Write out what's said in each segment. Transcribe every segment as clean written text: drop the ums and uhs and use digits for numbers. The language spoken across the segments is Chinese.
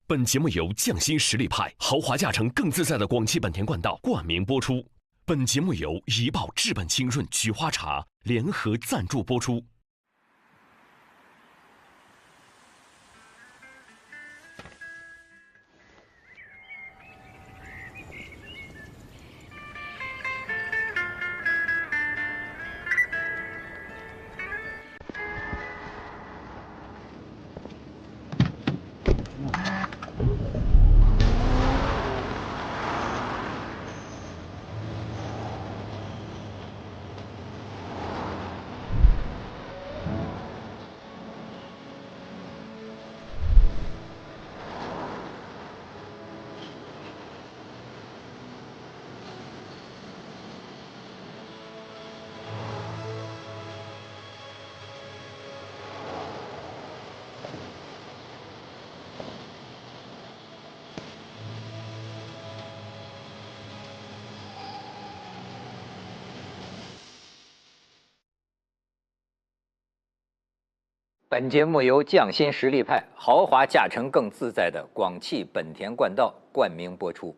本节目由匠心实力派豪华驾乘更自在的广汽本田冠道冠名播出。本节目由怡宝至本清润菊花茶联合赞助播出。本节目由匠心实力派豪华驾乘更自在的广汽本田冠道冠名播出。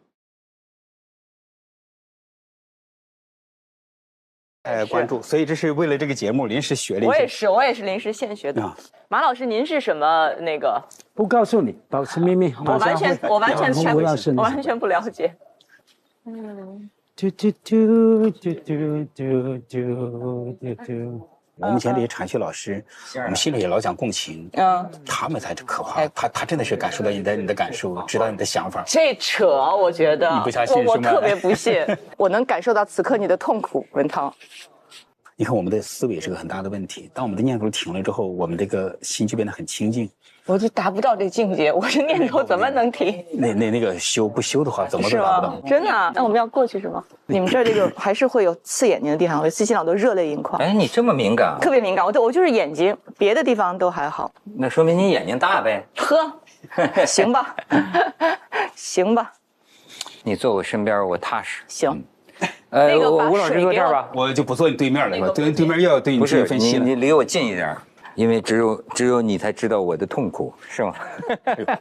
关注，所以这是为了这个节目临时学了一下。我也是临时现学的。马老师，您是什么那个？不告诉你，保持秘密。我完全不了解。我们以前这些禅修老师，我们心里也老讲共情，他们才是可怕，他真的是感受到你的感受，知道你的想法。这扯，我觉得你不相信是吗？我特别不信，我能感受到此刻你的痛苦，文涛。你看我们的思维是个很大的问题，当我们的念头停了之后，我们这个心就变得很清净。我就达不到这境界，我这念头怎么能停？那个修不修的话，怎么都达不到。真的啊？那我们要过去是吗？你们这儿这个还是会有刺眼睛的地方，我思想都热泪盈眶。哎，你这么敏感？特别敏感，我就是眼睛，别的地方都还好。那说明你眼睛大呗。呵，行吧，行吧。你坐我身边，我踏实。行。吴老师坐这儿吧，我就不坐你对面了，对面又要对你进行分析了。你离我近一点。因为只有你才知道我的痛苦，是吗？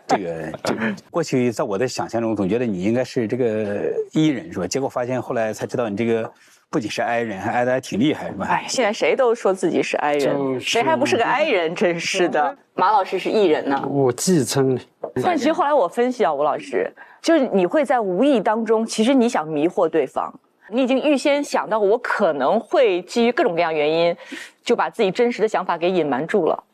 这个过去在我的想象中，总觉得你应该是这个E人是吧？结果发现后来才知道你这个不仅是 I 人，还 I 的还挺厉害是吧？哎，现在谁都说自己是 I 人，谁还不是个 I 人？真是的。马老师是 E 人呢，我自称。但其实后来我分析啊，吴老师，就是你会在无意当中，其实你想迷惑对方。你已经预先想到我可能会基于各种各样原因，就把自己真实的想法给隐瞒住了。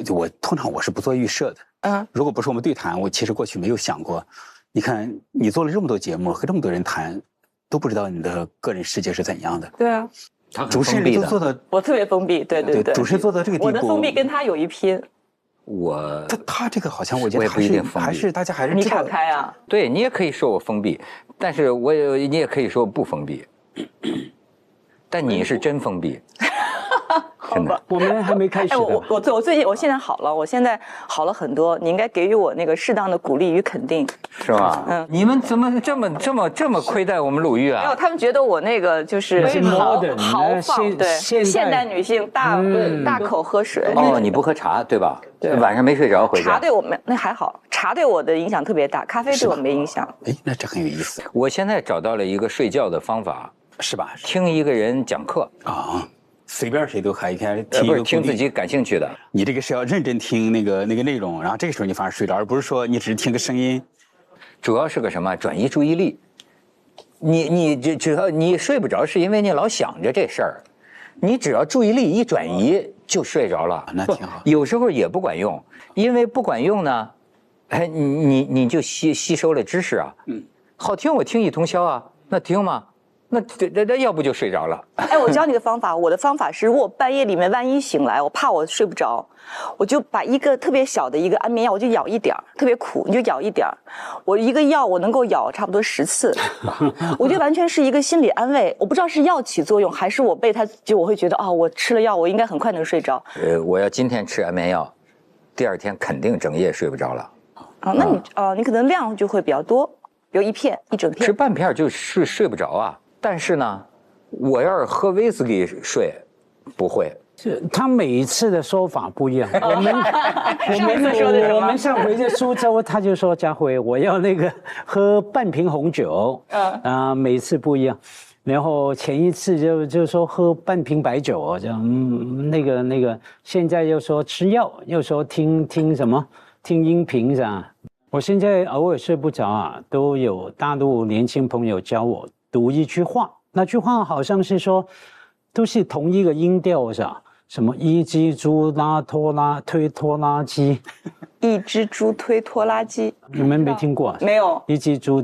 我通常我是不做预设的。如果不是我们对谈，我其实过去没有想过。你看，你做了这么多节目，和这么多人谈，都不知道你的个人世界是怎样的。对啊，主持人都做到，我特别封闭，对。主持人做到这个地步，我的封闭跟他有一拼。他这个好像我觉得还是大家还是你敞开啊。对你也可以说我封闭，但是你也可以说我不封闭，但你是真封闭。好吧，我们还没开始。我现在好了，我现在好了很多。你应该给予我那个适当的鼓励与肯定，是吧？你们怎么这么亏待我们鲁豫啊？没有，他们觉得我那个就是豪放，对，现代女性大口喝水。哦，你不喝茶对吧？对，晚上没睡着回家。茶对我那还好，茶对我的影响特别大，咖啡对我没影响。哎，那这很有意思。我现在找到了一个睡觉的方法，是吧？听一个人讲课啊。随便谁都可以听，不是听自己感兴趣的。你这个是要认真听那个内容，然后这个时候你反而睡着，而不是说你只是听个声音。主要是个什么？转移注意力。你只要你睡不着，是因为你老想着这事儿。你只要注意力一转移，就睡着了。那挺好。有时候也不管用，因为不管用呢，哎，你就吸收了知识啊。好听我听一通宵啊，那听吗？那要不就睡着了。哎，我教你个方法，我的方法是，如果半夜里面万一醒来，我怕我睡不着，我就把一个特别小的一个安眠药，我就咬一点，特别苦，你就咬一点。我一个药我能够咬差不多10次，我觉得完全是一个心理安慰。我不知道是药起作用，还是我被它就我会觉得我吃了药，我应该很快能睡着。我要今天吃安眠药，第二天肯定整夜睡不着了。那你可能量就会比较多，比如一整片，吃半片就睡不着啊。但是呢，我要是喝威士忌睡，不会，他每一次的说法不一样。我们上回在苏州，他就说家辉，我要那个喝半瓶红酒，每一次不一样。然后前一次就说喝半瓶白酒，这样那个，现在又说吃药，又说听什么听音频是吧？我现在偶尔睡不着啊，都有大陆年轻朋友教我读一句话，那句话好像是说都是同一个音调是吧？什么一只猪推拖拉机，一只猪推拖拉机，你们没听过？没有。一只猪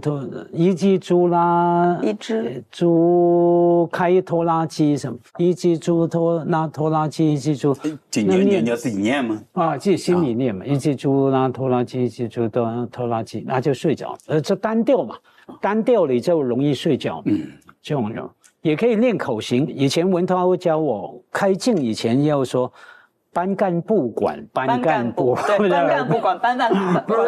开拖拉机什么？一只猪拉拖拉机，一只猪。你要自己念吗？啊，自己心里念嘛。一只猪拉拖拉机，一只猪拖拉机，那就睡着。这单调嘛，单调你就容易睡觉。这种人。也可以练口型。以前文涛会教我开镜以前要说班干部管班干部，对，班干部管班干部，都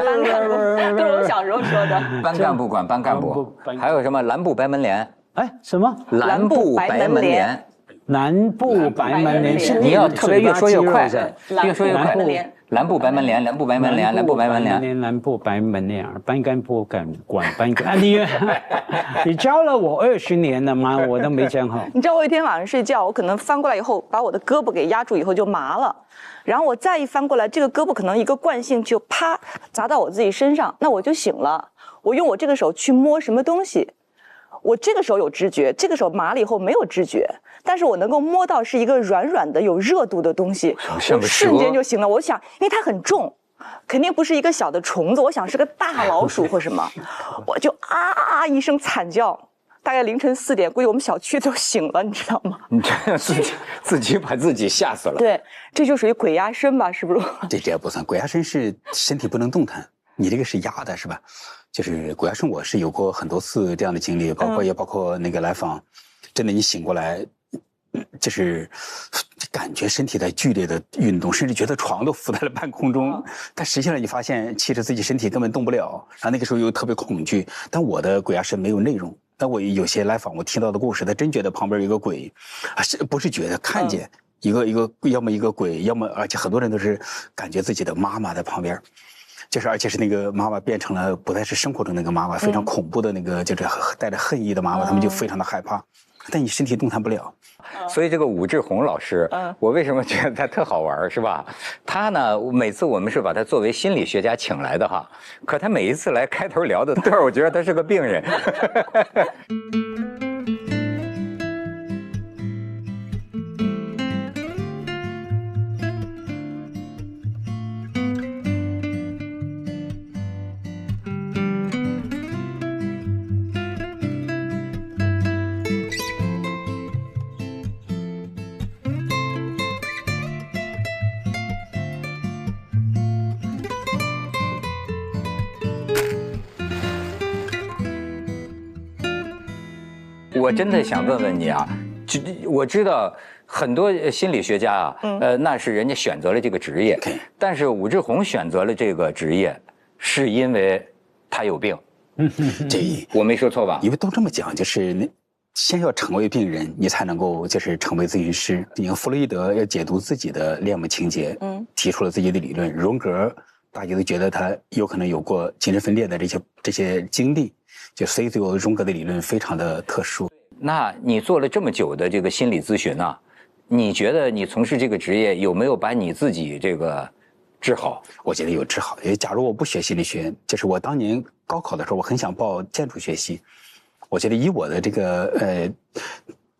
是我小时候说的。班干部管班干部，还有什么蓝布白门帘？哎，什么蓝布白门帘？蓝布白门帘是你要特别越说越快，越说越快。蓝布白门帘，蓝布白门帘，蓝布白门帘，蓝布白门帘，班干部管班干。你教了我20年了吗？我都没讲好。你知道我有一天晚上睡觉，我可能翻过来以后，把我的胳膊给压住以后就麻了，然后我再一翻过来，这个胳膊可能一个惯性就啪砸到我自己身上，那我就醒了。我用我这个手去摸什么东西，我这个手有知觉，这个手麻了以后没有知觉。但是我能够摸到是一个软软的有热度的东西，我瞬间就醒了。我想，因为它很重，肯定不是一个小的虫子，我想是个大老鼠或什么，我就啊一声惨叫，大概凌晨4点，估计我们小区都醒了，你知道吗？你这自己把自己吓死了。对，这就属于鬼压身吧，是不是？这不算，鬼压身是身体不能动弹，你这个是压的，是吧？就是鬼压身，我是有过很多次这样的经历，包括那个来访，真的你醒过来。就是感觉身体在剧烈的运动，甚至觉得床都浮在了半空中，但实际上你发现其实自己身体根本动不了，然后那个时候又特别恐惧。但我的鬼压身没有内容，但我有些来访我听到的故事，他真觉得旁边有一个鬼，不是觉得看见一个要么一个鬼，要么而且很多人都是感觉自己的妈妈在旁边。就是而且是那个妈妈变成了不再是生活中那个妈妈，非常恐怖的那个就是带着恨意的妈妈，他们就非常的害怕，但你身体动弹不了。所以这个武志红老师，我为什么觉得他特好玩，是吧？他呢，每次我们是把他作为心理学家请来的哈，可他每一次来开头聊的都是我觉得他是个病人。我真的想问问你啊，我知道很多心理学家啊，那是人家选择了这个职业，但是武志红选择了这个职业，是因为他有病。我没说错吧？因为都这么讲，就是先要成为病人，你才能够就是成为咨询师。你看弗洛伊德要解读自己的恋母情节，提出了自己的理论。荣格大家都觉得他有可能有过精神分裂的这些经历。就所以对我荣格的理论非常的特殊。那你做了这么久的这个心理咨询啊，你觉得你从事这个职业有没有把你自己这个治好？我觉得有治好。因为假如我不学心理学，就是我当年高考的时候，我很想报建筑学系。我觉得以我的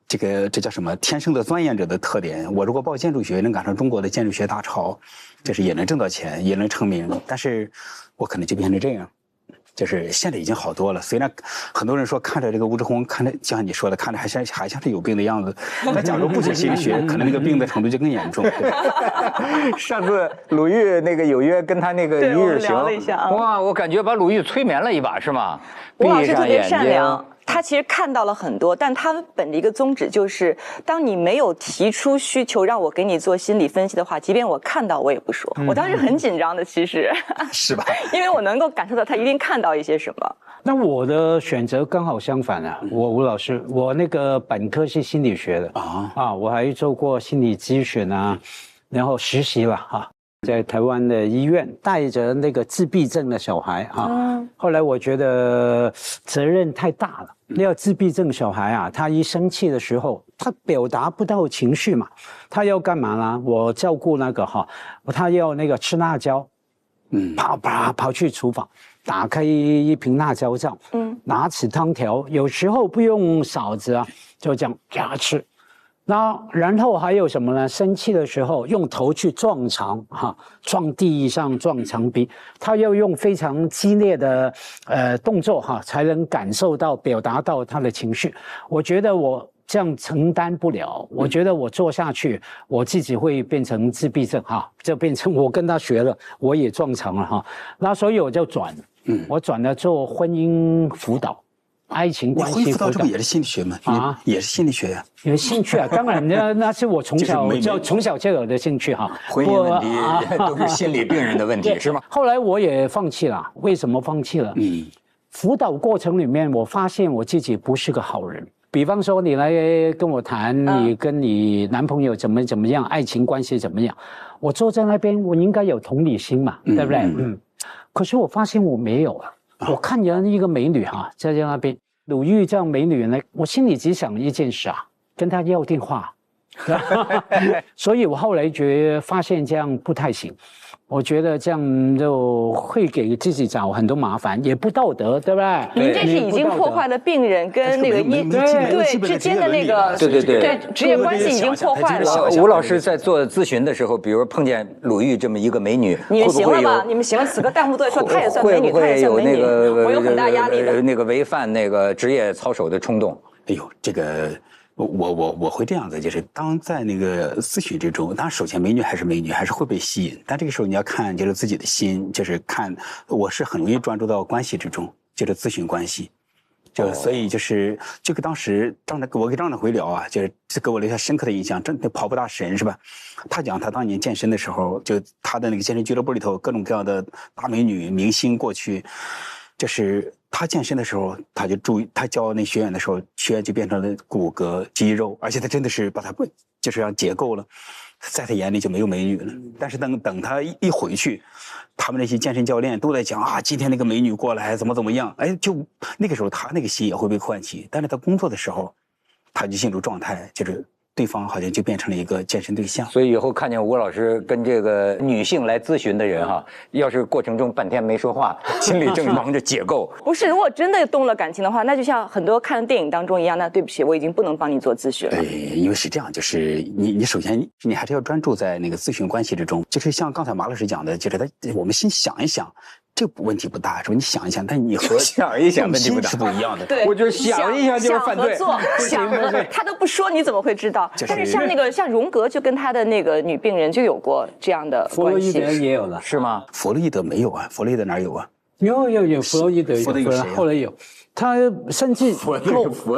这叫什么天生的钻研者的特点，我如果报建筑学能赶上中国的建筑学大潮，就是也能挣到钱，也能成名，但是我可能就变成这样。就是现在已经好多了，虽然很多人说看着这个武志红，看着就像你说的，看着还像是有病的样子。那假如不学心理学，可能那个病的程度就更严重。上次鲁豫那个有约跟他那个一日行，哇，我感觉把鲁豫催眠了一把，是吗？吴老师特别善良，他其实看到了很多，但他本着一个宗旨就是，当你没有提出需求让我给你做心理分析的话，即便我看到我也不说。我当时很紧张的，其实是吧？因为我能够感受到他一定看到一些什么。那我的选择刚好相反啊，吴老师，我那个本科是心理学的我还做过心理咨询啊，然后实习了在台湾的医院带着那个自闭症的小孩后来我觉得责任太大了。那个自闭症小孩他一生气的时候，他表达不到情绪嘛，他要干嘛呢？我照顾那个他要那个吃辣椒，跑去厨房，打开一瓶辣椒酱，拿起汤条，有时候不用勺子就这样给他吃。然后还有什么呢？生气的时候用头去撞墙撞地上，撞墙壁，他要用非常激烈的动作才能感受到表达到他的情绪。我觉得我这样承担不了，我觉得我做下去我自己会变成自闭症就变成我跟他学了，我也撞墙了那所以我就我转了做婚姻辅导。爱情关系婚姻辅导这不也是心理学吗？也是心理学呀。有兴趣当然那是我从小就有的兴趣婚姻问题都是心理病人的问题是吗？后来我也放弃了，为什么放弃了？辅导过程里面我发现我自己不是个好人。比方说你来跟我谈你跟你男朋友怎么样，爱情关系怎么样，我坐在那边我应该有同理心嘛，对不对？可是我发现我没有我看见一个美女在那边，鲁豫这样美女呢，我心里只想一件事跟她要电话。所以我后来发现这样不太行，我觉得这样就会给自己找很多麻烦，也不道德，对不对？您这是已经破坏了病人跟那个之间的那个对职业关系已经破坏了。吴老师在做咨询的时候，比如碰见鲁豫这么一个美女，你们行了吧？你们行了，死个弹幕都说她也算美女，她也算美女，我有很大压力的。那个违反那个职业操守的冲动。哎呦，这个。我会这样子，就是当在那个咨询之中，当然首先美女还是美女，还是会被吸引，但这个时候你要看就是自己的心，就是看我是很容易专注到关系之中，就是咨询关系，所以就是这个当时我跟张展辉聊就是这给我留下深刻的印象。那跑步大神是吧？他讲他当年健身的时候，就他的那个健身俱乐部里头各种各样的大美女明星过去，就是他健身的时候，他就注意，他教那学员的时候，学员就变成了骨骼肌肉，而且他真的是把他就是让结构了，在他眼里就没有美女了。但是等他一回去，他们那些健身教练都在讲今天那个美女过来怎么样，就那个时候他那个心也会被唤起。但是他工作的时候，他就进入状态，就是对方好像就变成了一个健身对象。所以以后看见吴老师跟这个女性来咨询的人要是过程中半天没说话，心里正忙着解构。不是，如果真的动了感情的话，那就像很多看电影当中一样，那对不起，我已经不能帮你做咨询了。因为是这样，就是你首先你还是要专注在那个咨询关系之中，就是像刚才马老师讲的，就是我们先想一想。这问题不大，是吧？你想一想，但你和想一想问题不大是不一样的。对，我觉得想一想就是犯罪。想他都不说，你怎么会知道？但是像荣格就跟他的那个女病人就有过这样的关系。弗洛伊德也有了，是吗？弗洛伊德没有弗洛伊德哪有有，弗洛伊德有，后来有，他甚至佛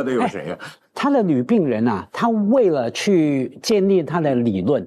的有谁呀？他的女病人他为了去建立他的理论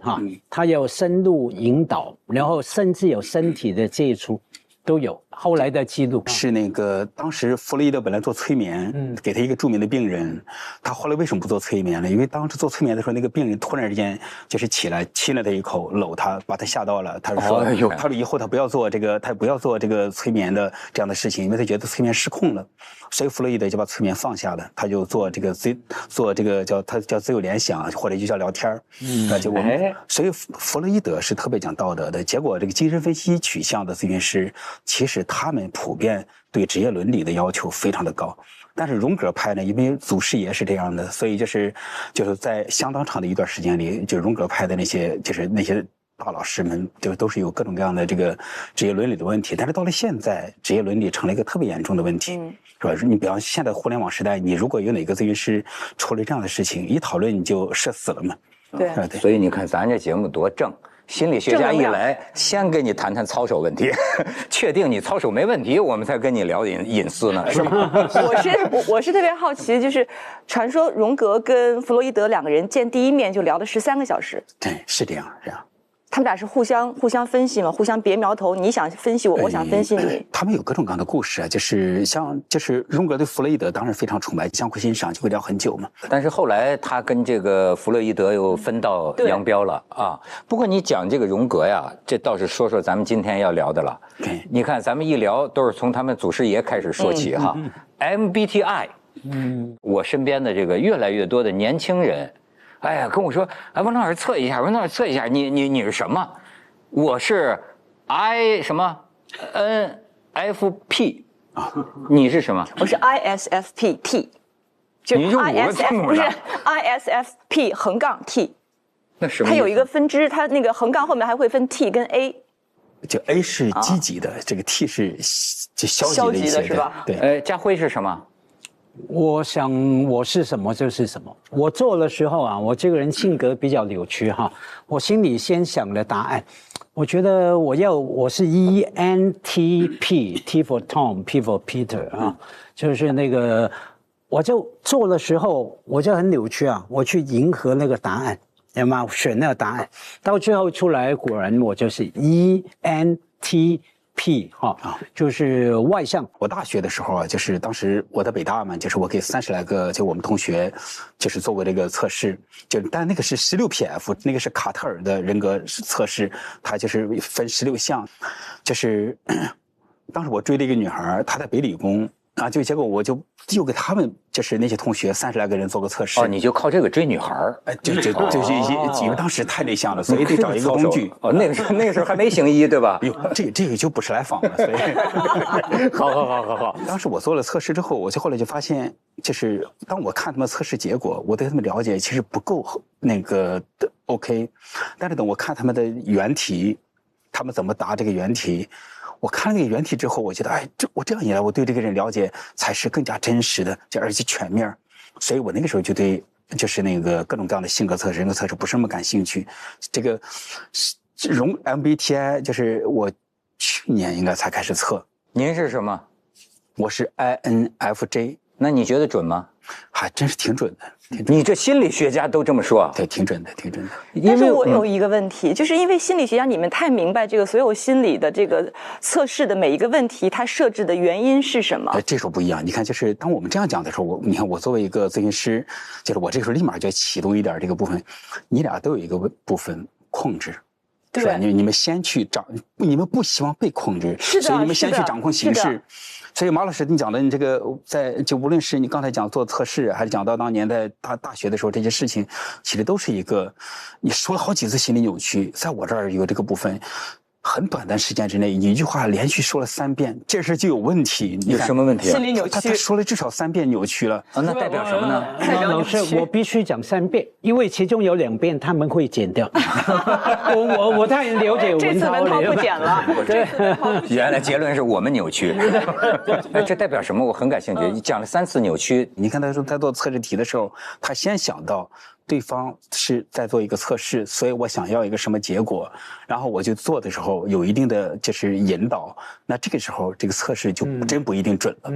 他有深入引导，然后甚至有身体的接触。都有后来的记录，是那个当时弗洛伊德本来做催眠，给他一个著名的病人，他后来为什么不做催眠呢？因为当时做催眠的时候，那个病人突然之间就是起来亲了他一口，搂他，把他吓到了。他说，他说以后他不要做这个催眠的这样的事情，因为他觉得催眠失控了。所以弗洛伊德就把催眠放下了，他就做这个叫自由联想，或者就叫聊天就我们所以弗洛伊德是特别讲道德的。结果这个精神分析取向的咨询师，其实他们普遍对职业伦理的要求非常的高。但是荣格派呢，因为祖师爷是这样的，所以就是在相当长的一段时间里，就荣格派的那些大老师们就都是有各种各样的这个职业伦理的问题。但是到了现在，职业伦理成了一个特别严重的问题，是吧？你比方现在互联网时代，你如果有哪个咨询师出了这样的事情，一讨论你就社死了嘛。对，所以你看咱这节目多正，心理学家一来，先跟你谈谈操守问题，确定你操守没问题，我们才跟你聊隐私呢，是吗？我是特别好奇，就是传说荣格跟弗洛伊德两个人见第一面就聊了13个小时。对，是这样，是这样。他们俩是互相分析嘛，互相别苗头，你想分析我，我想分析你。他们有各种各样的故事啊，就是荣格对弗洛伊德当然非常崇拜，相互欣赏，就会聊很久嘛。但是后来他跟这个弗洛伊德又分道扬镳了啊。不过你讲这个荣格呀，这倒是说说咱们今天要聊的了。你看咱们一聊都是从他们祖师爷开始说起哈。MBTI， 我身边的这个越来越多的年轻人。哎呀，跟我说，哎，文老师测一下，文老师测一下，你是什么？我是 I 什么 NFP 啊？你是什么？我是 ISFP-T， 就是 ISF 不是 ISFP 横杠 T。那什么？它有一个分支，它那个横杠后面还会分 T 跟 A。就 A 是积极的，这个 T 是就消极的是吧？对。家辉是什么？我想我是什么就是什么。我做的时候啊，我这个人性格比较扭曲哈。我心里先想了答案，我觉得我是 ENTP，T for Tom，P for Peter 啊，就是那个，我就做的时候我就很扭曲啊，我去迎合那个答案，有吗？选那个答案，到最后出来果然我就是 ENTP。就是外向。我大学的时候啊，就是当时我在北大嘛，就是我给30来个就我们同学，就是做过这个测试，但那个是16PF， 那个是卡特尔的人格测试，它就是分16项，就是当时我追了一个女孩，她在北理工。啊，结果我就又给他们，就是那些同学30来个人做个测试。你就靠这个追女孩儿？就是因为当时太内向了，所以得找一个工具。那个时候还没行医，对吧？哟，这个就不是来访了，所以。好。当时我做了测试之后，后来就发现，就是当我看他们测试结果，我对他们了解其实不够那个的 OK， 但是等我看他们的原题，他们怎么答这个原题。我看了那个原题之后，我觉得，我这样一来，我对这个人了解才是更加真实的，而且全面。所以我那个时候就对，就是那个各种各样的性格测试、人格测试不是那么感兴趣。这个MBTI 就是我去年应该才开始测。您是什么？我是 INFJ。那你觉得准吗？还真是挺准的。你这心理学家都这么说啊？对，挺准的。但是我有一个问题，就是因为心理学家你们太明白这个所有心理的这个测试的每一个问题，它设置的原因是什么？这时候不一样。你看，就是当我们这样讲的时候，你看我作为一个咨询师，就是我这个时候立马就要启动一点这个部分，你俩都有一个部分控制。是吧？你们先去你们不希望被控制，所以你们先去掌控形势。所以马老师，你讲的你这个就无论是你刚才讲做测试，还是讲到当年在大学的时候，这些事情其实都是一个你说了好几次心理扭曲，在我这儿有这个部分。很短的时间之内，一句话连续说了3遍，这事就有问题。有什么问题？心理扭曲。他说了至少3遍扭曲了。啊，那代表什么呢？老师，我必须讲3遍，因为其中有2遍他们会剪掉。我太了解文涛了。这次文涛不剪了。对，原来结论是我们扭曲。这代表什么？我很感兴趣。你讲了3次扭曲。你看他说他做测试题的时候，他先想到对方是在做一个测试，所以我想要一个什么结果，然后我就做的时候有一定的就是引导，那这个时候这个测试就真不一定准了。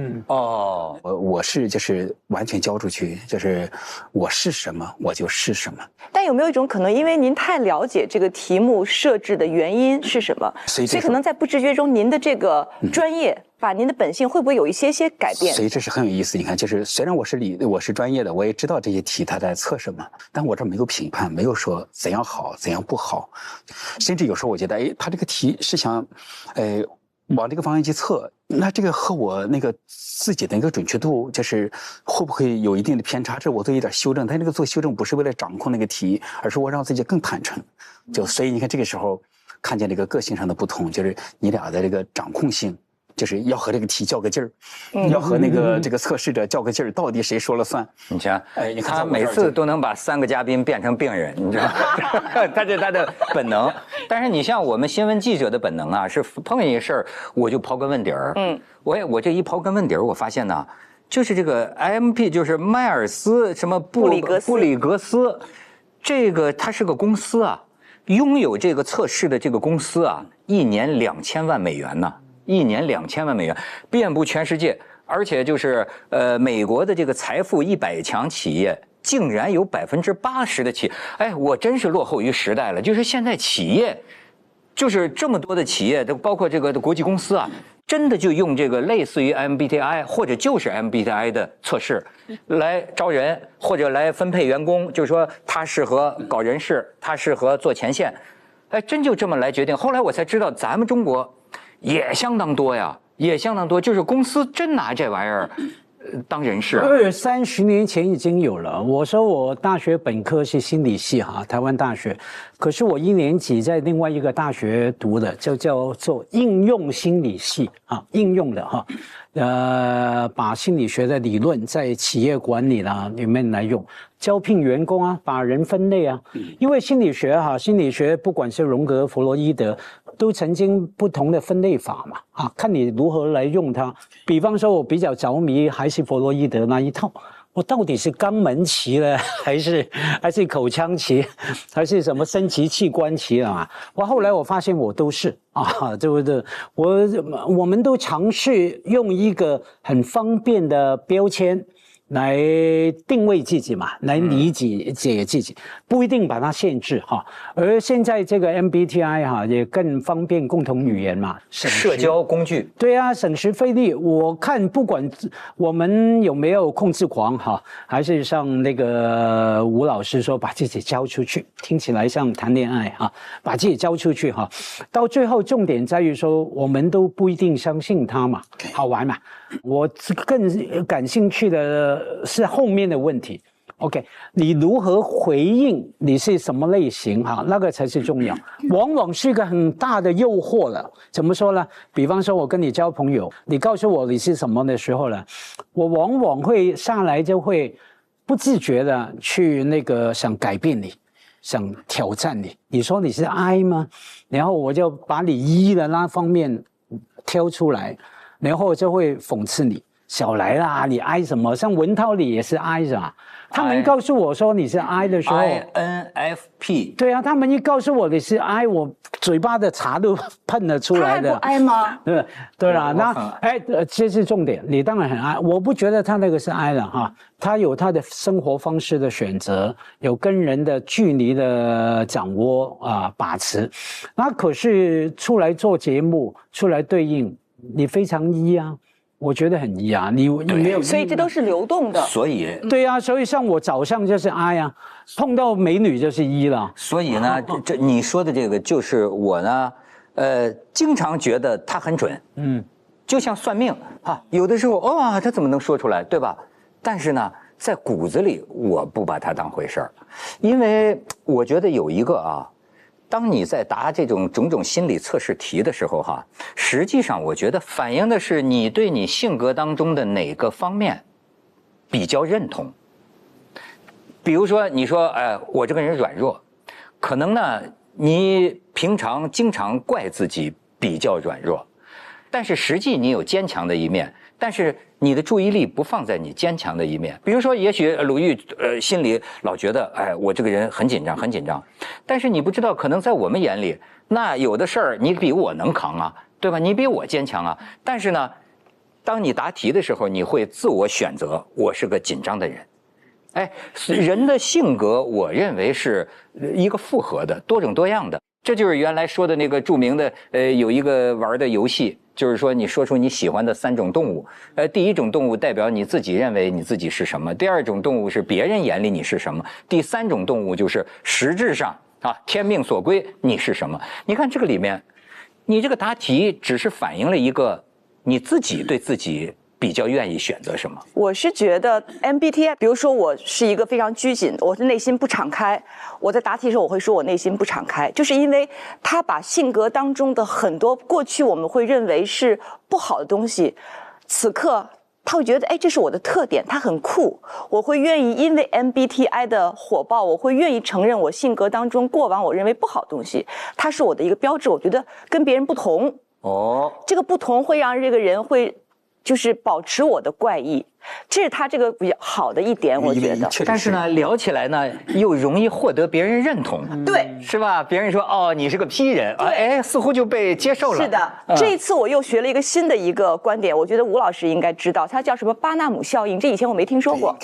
我是就是完全交出去，就是我是什么我就是什么。但有没有一种可能，因为您太了解这个题目设置的原因是什么，所以可能在不知觉中您的这个专业把您的本性会不会有一些改变？所以这是很有意思。你看，就是虽然我是专业的，我也知道这些题它在测什么，但我这没有评判，没有说怎样好怎样不好，甚至有时候我觉得，他这个题是想，往这个方向去测，那这个和我那个自己的一个准确度，就是会不会有一定的偏差？这我做一点修正，但这个做修正不是为了掌控那个题，而是我让自己更坦诚。所以你看这个时候看见这个个性上的不同，就是你俩的这个掌控性。就是要和这个题较个劲儿，要和这个测试者较个劲儿，到底谁说了算？你瞧，他每次都能把3个嘉宾变成病人，你知道吗？他这他的本能。但是你像我们新闻记者的本能啊，是碰见一个事儿我就刨根问底儿。我这一刨根问底儿，我发现呢，就是这个 IMP 就是迈尔斯什么布里格斯，这个它是个公司啊。拥有这个测试的这个公司啊，一年2000万美元呢，1年2000万美元，遍布全世界，而且就是美国的这个财富100强企业。竟然有80%的企业，哎，我真是落后于时代了。就是现在企业，就是这么多的企业，都包括这个国际公司啊，真的就用这个类似于 MBTI 或者就是 MBTI 的测试来招人，或者来分配员工，就是说他适合搞人事，他适合做前线，哎，真就这么来决定。后来我才知道，咱们中国也相当多呀，也相当多，就是公司真拿这玩意儿。当人事20-30年前已经有了。我说我大学本科是心理系哈，台湾大学，可是我1年级在另外一个大学读的，就叫做应用心理系啊，应用的哈，把心理学的理论在企业管理啦里面来用，招聘员工啊，把人分类啊，因为心理学哈，心理学不管是荣格、弗洛伊德。都曾经不同的分类法嘛，啊，看你如何来用它。比方说，我比较着迷还是弗洛伊德那一套，我到底是肛门期呢，还是口腔期，还是什么生殖器官期啊？我后来我发现我都是啊，对不对？我们都尝试用一个很方便的标签。来定位自己嘛，来理解自己，不一定把它限制哈。而现在这个 MBTI 哈也更方便共同语言嘛，社交工具。对啊，省时费力。我看不管我们有没有控制狂哈，还是像那个吴老师说把自己交出去，听起来像谈恋爱哈，把自己交出去哈，到最后重点在于说我们都不一定相信他嘛，好玩嘛。我更感兴趣的是后面的问题 ，OK， 你如何回应？你是什么类型？哈，那个才是重要。往往是一个很大的诱惑了。怎么说呢？比方说，我跟你交朋友，你告诉我你是什么的时候呢，我往往会上来就会不自觉的去那个想改变你，想挑战你。你说你是 I 吗？然后我就把你 E 的那方面挑出来。然后就会讽刺你，小来啦，你 I 什么？像文涛你也是 I 是吧？他们告诉我说你是 I 的时候 ，INFP。对啊，他们一告诉我你是 I， 我嘴巴的茶都喷了出来的。他还不 I 吗？对啦，那这是重点。你当然很 I， 我不觉得他那个是 I 了哈，他有他的生活方式的选择，有跟人的距离的掌握啊把持。那可是出来做节目，出来对应。你非常E啊，我觉得很E啊，你没有，所以这都是流动的。所以对啊，所以像我早上就是 I 啊，碰到美女就是E了。所以呢，这你说的这个就是我呢，经常觉得它很准，就像算命啊，有的时候哇，他怎么能说出来，对吧？但是呢，在骨子里我不把它当回事儿，因为我觉得有一个啊。当你在答这种种种心理测试题的时候，哈，实际上我觉得反映的是你对你性格当中的哪个方面比较认同。比如说，你说，我这个人软弱，可能呢，你平常经常怪自己比较软弱，但是实际你有坚强的一面，但是你的注意力不放在你坚强的一面。比如说，也许鲁豫心里老觉得，我这个人很紧张，很紧张。但是你不知道，可能在我们眼里，那有的事儿你比我能扛啊，对吧？你比我坚强啊。但是呢，当你答题的时候，你会自我选择，我是个紧张的人。人的性格，我认为是一个复合的、多种多样的。这就是原来说的那个著名的有一个玩的游戏，就是说你说出你喜欢的3种动物，第一种动物代表你自己认为你自己是什么，第二种动物是别人眼里你是什么，第3种动物就是实质上啊天命所归你是什么。你看这个里面，你这个答题只是反映了一个你自己对自己比较愿意选择什么？我是觉得 MBTI， 比如说我是一个非常拘谨，我是内心不敞开。我在答题的时候，我会说我内心不敞开，就是因为他把性格当中的很多过去我们会认为是不好的东西，此刻他会觉得，这是我的特点，他很酷。我会愿意因为 MBTI 的火爆，我会愿意承认我性格当中过往我认为不好的东西，它是我的一个标志。我觉得跟别人不同，这个不同会让这个人会。就是保持我的怪异，这是他这个比较好的一点，我觉得。但是呢，聊起来呢又容易获得别人认同，对，是吧？别人说哦，你是个批人，哎，似乎就被接受了。是的，这一次我又学了一个新的一个观点，我觉得吴老师应该知道，它叫什么巴纳姆效应，这以前我没听说过。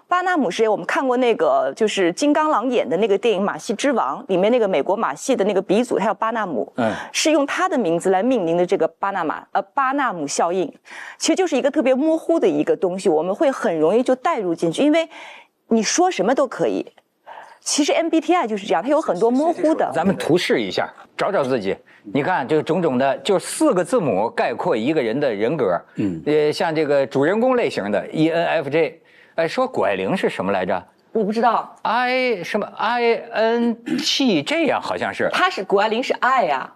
巴纳姆是我们看过那个就是金刚狼演的那个电影《马戏之王》里面那个美国马戏的那个鼻祖，他叫巴纳姆，是用他的名字来命名的这个巴纳姆效应，其实就是一个特别模糊的一个东西，我们会很容易就带入进去，因为你说什么都可以。其实 MBTI 就是这样，它有很多模糊的。咱们图示一下，找找自己。你看，这个种种的，就4个字母概括一个人的人格。像这个主人公类型的 ENFJ， 哎，说谷爱凌是什么来着？我不知道。INTJ 这样好像是。他是谷爱凌是 I 呀。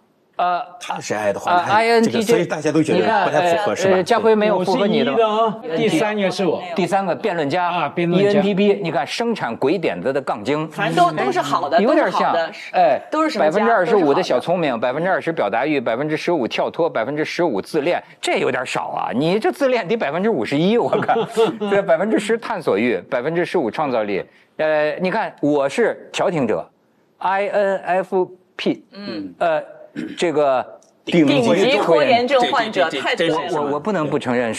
他是爱的话，INTJ， 所以大家都觉得不太符合，是吧？家辉没有符合你的吗？第3个是我，第3个辩论家啊，辩论家 ENTP， 你看生产鬼点子的杠精，反正都是好的，有点像，哎，都是什么？25%的小聪明，20%表达欲，15%跳脱，15%自恋，这有点少啊！你这自恋得51%，我看，这10%探索欲，15%创造力，你看我是调停者 ，INFP，这个顶级拖延症患者太多了。我不能不承认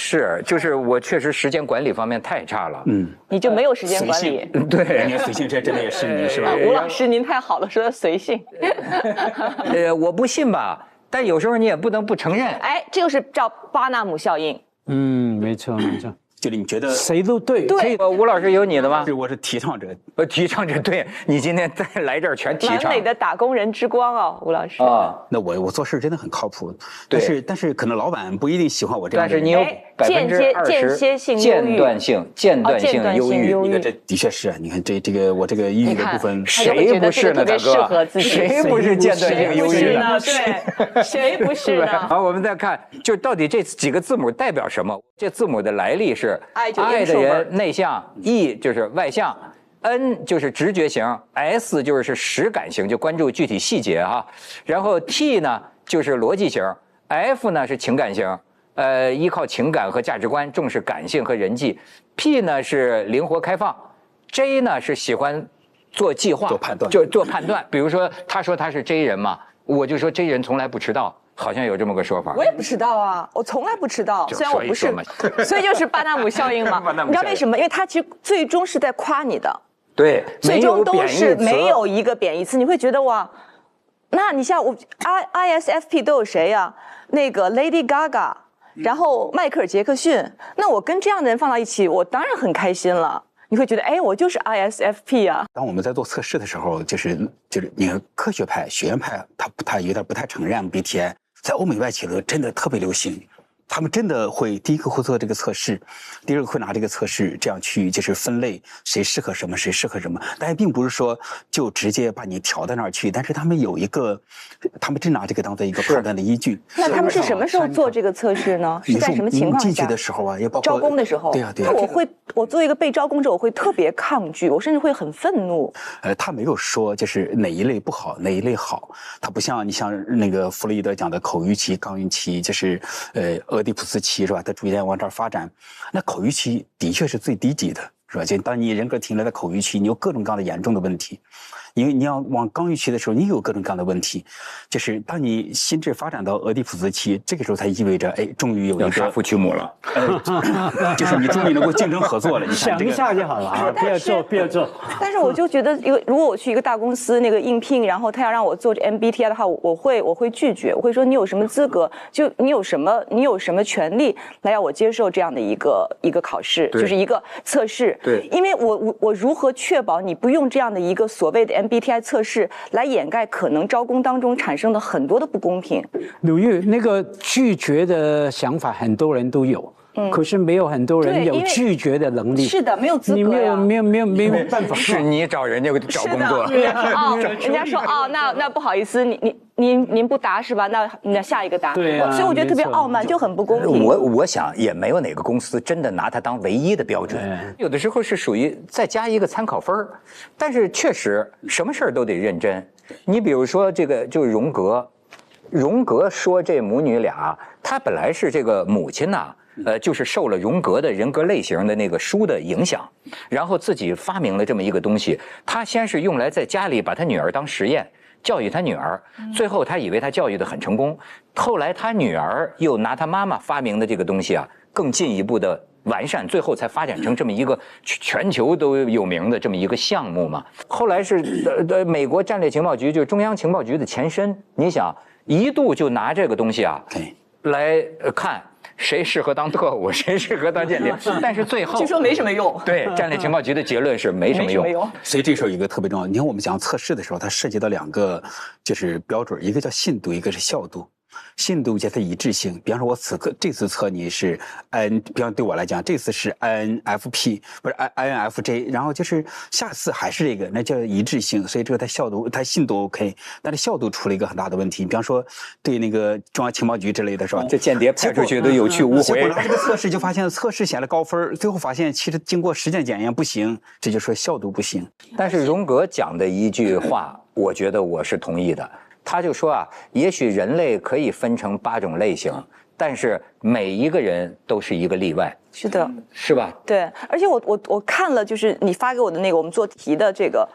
就是我确实时间管理方面太差了。你就没有时间管理。对，你随性这真的也是你是吧？吴老师您太好了，说的随性。我不信吧，但有时候你也不能不承认。哎，这就是叫巴纳姆效应。没错没错。就是你觉得谁都对，对。吴老师有你的吗？我是提倡者，提倡者，对你今天再来这儿全提倡。完美的打工人之光啊，吴老师啊。那我做事真的很靠谱，但是可能老板不一定喜欢我这样的。但是你有20%间断性忧郁，这的确是啊。你看这个我这个抑郁的部分，谁不是呢，大哥？谁不是间断性忧郁呢？对，谁不是呢？好，我们再看，就到底这几个字母代表什么？这字母的来历是。爱的人内向 ，E 就是外向 ，N 就是直觉型 ，S 就是实感型，就关注具体细节哈。然后 T 呢就是逻辑型 ，F 呢是情感型，依靠情感和价值观，重视感性和人际。P 呢是灵活开放 ，J 呢是喜欢做计划、做判断，就做判断。比如说他说他是 J 人嘛，我就说 J 人从来不迟到。好像有这么个说法，我也不迟到啊，我从来不迟到，虽然我不是，所以就是巴纳姆效应嘛。你知道为什么？因为他其实最终是在夸你的，对，最终都是没有一个贬义词。你会觉得哇，那你像我 ISFP 都有谁呀？那个 Lady Gaga， 然后迈克尔·杰克逊，那我跟这样的人放到一起，我当然很开心了。你会觉得，哎，我就是 ISFP 啊。当我们在做测试的时候，就是你看科学派、学院派，他有点不太承认 MBTI。在欧美外企的真的特别流行，他们真的会第一个会做这个测试，第二个会拿这个测试这样去就是分类谁适合什么，谁适合什么。但是并不是说就直接把你调到那儿去，但是他们有一个，他们真拿这个当做一个判断的依据。那他们是什么时候做这个测试呢？是在什么情况下？进去的时候啊，也包括招工的时候。对啊对啊。那我作为一个被招工者，我会特别抗拒，我甚至会很愤怒。他没有说就是哪一类不好，哪一类好。他不像你像那个弗洛伊德讲的口欲期、刚欲期，就是俄狄浦斯期是吧？它逐渐往这儿发展。那口欲期的确是最低级的，是吧？就当你人格停留在口欲期，你有各种各样的严重的问题。因为你要往刚预期的时候，你有各种各样的问题，就是当你心智发展到俄狄浦斯期，这个时候才意味着，哎，终于有一个杀父娶母了，就是你终于能够竞争合作了。你想一下就好了啊，不要做。但是我就觉得，如果我去一个大公司那个应聘，然后他要让我做这 MBTI 的话，我会拒绝，我会说你有什么资格？就你有什么权利来让我接受这样的一个考试，就是一个测试。对，因为我如何确保你不用这样的一个所谓的 MBTI 测试来掩盖可能招工当中产生的很多的不公平？鲁豫，那个拒绝的想法很多人都有，可是没有很多人有拒绝的能力。是的，没有资格呀，你没有办法。是你找人家找工作。人家说那不好意思，您不答是吧？那下一个答。对啊，所以我觉得特别傲慢，就很不公平。我想也没有哪个公司真的拿它当唯一的标准，有的时候是属于再加一个参考分儿，但是确实什么事儿都得认真。你比如说这个就荣格说这母女俩，她本来是这个母亲呐，就是受了荣格的人格类型的那个书的影响，然后自己发明了这么一个东西。他先是用来在家里把他女儿当实验。教育他女儿，最后他以为他教育得很成功，后来他女儿又拿他妈妈发明的这个东西啊，更进一步的完善，最后才发展成这么一个全球都有名的这么一个项目嘛。后来是美国战略情报局，就是中央情报局的前身，你想一度就拿这个东西啊来看。谁适合当特务，谁适合当间谍？但是最后据说没什么用。对，战略情报局的结论是没什么用。所以这时候一个特别重要，你看我们讲测试的时候，它涉及到2个就是标准，一个叫信度，一个是效度。信度加它一致性，比方说我这次测你是 N， 比方对我来讲，这次是 INFP， 不是 INFJ， 然后就是下次还是这个，那叫一致性。所以这个它效度、它信度 OK， 但是效度出了一个很大的问题。比方说对那个中央情报局之类的是吧？这间谍派出去都有去无回。结果拿这个测试就发现测试显了高分，最后发现其实经过实践检验不行，这就说效度不行。但是荣格讲的一句话，我觉得我是同意的。他就说啊，也许人类可以分成8种类型，但是每一个人都是一个例外。是的，是吧？对，而且我看了，就是你发给我的那个我们做题的这个，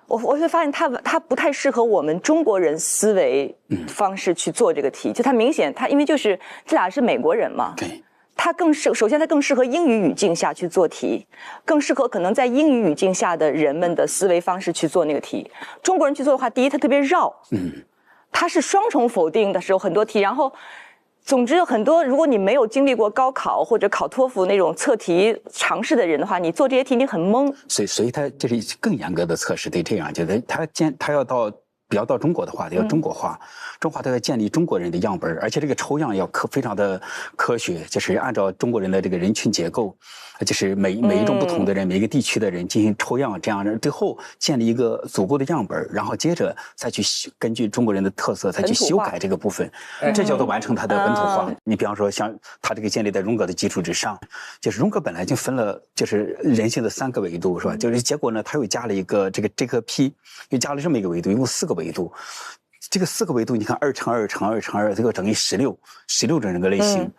我会发现它不太适合我们中国人思维方式去做这个题，就它明显因为就是这俩是美国人嘛。对。它首先它更适合英语语境下去做题，更适合可能在英语语境下的人们的思维方式去做那个题。中国人去做的话，第一它特别绕，它是双重否定的时候很多题，然后总之很多，如果你没有经历过高考或者考托福那种测题尝试的人的话，你做这些题你很懵。所以它这是更严格的测试，得这样，就是它要到中国的话，得要中国化，中国化都要建立中国人的样本，而且这个抽样要非常的科学，就是按照中国人的这个人群结构，就是每一种不同的人，每一个地区的人进行抽样，这样最后建立一个足够的样本，然后接着再去根据中国人的特色再去修改这个部分，这叫做完成它的本土化。你比方说像它这个建立在荣格的基础之上，就是荣格本来就分了就是人性的3个维度，是吧？就是结果呢，他又加了一个这个 P， 又加了这么一个维度，一共4个维度。这个4个维度，你看2乘2乘2乘2，这个等于16种人格类型。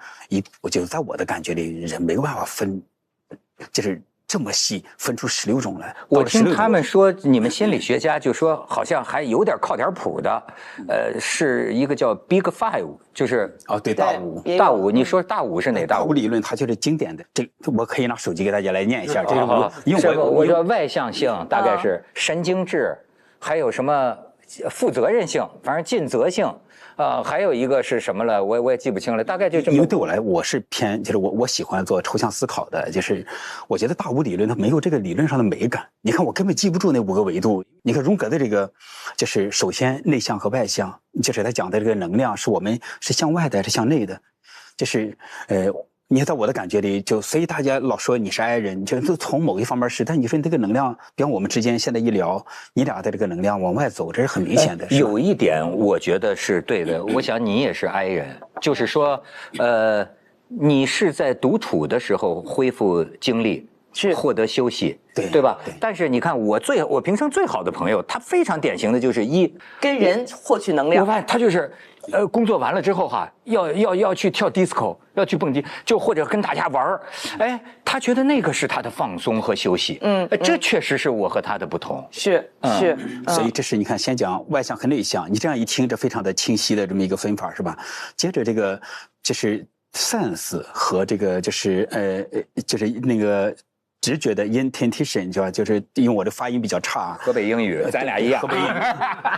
我觉得在我的感觉里，人没有办法分，就是这么细分出16种来。我听他们说，你们心理学家就说好像还有点靠点谱的，是一个叫 Big Five， 就是对大五，你说大五是哪大五？大五理论它就是经典的，这我可以拿手机给大家来念一下。这是我说外向性大概是神经质，还有什么负责任性，反正尽责性。还有一个是什么了？我也记不清了，大概就这么。因为对我来，我是偏，就是我喜欢做抽象思考的，就是我觉得大五理论它没有这个理论上的美感。你看我根本记不住那5个维度。你看荣格的这个，就是首先内向和外向，就是他讲的这个能量是我们是向外的还是向内的，就是你在我的感觉里，所以大家老说你是 I 人，就从某一方面是，但你说你这个能量，比方我们之间现在一聊，你俩的这个能量往外走，这是很明显的。有一点我觉得是对的，我想你也是 I 人，就是说，你是在独处的时候恢复精力，是获得休息，对吧？但是你看我平生最好的朋友，他非常典型的就是跟人获取能量。我发现他就是。工作完了之后哈，要去跳 disco， 要去蹦迪，就或者跟大家玩儿，他觉得那个是他的放松和休息。这确实是我和他的不同。是。所以这是你看，先讲外向和内向，你这样一听，这非常的清晰的这么一个分法，是吧？接着这个就是 sense 和这个就是那个。直觉的 intention 是吧？就是因为我的发音比较差，河北英语，咱俩一样。河北英语，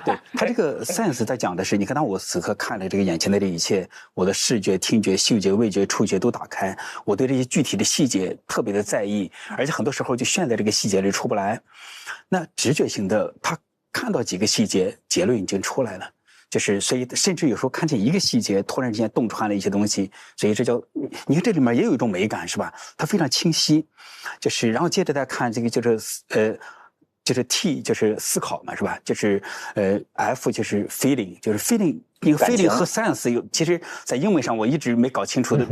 对他这个 sense 在讲的是，你看，当我此刻看了这个眼前的这一切，我的视觉、听觉、嗅觉、味觉、触觉都打开，我对这些具体的细节特别的在意，而且很多时候就陷在这个细节里出不来。那直觉型的，他看到几个细节，结论已经出来了。就是所以甚至有时候看见一个细节突然之间洞穿了一些东西，所以这叫你看这里面也有一种美感，是吧？它非常清晰。就是然后接着再看这个就是 T 就是思考嘛，是吧？就是F 就是 feeling， 就是 feeling 因为 feeling 和 sense 有，其实在英文上我一直没搞清楚的，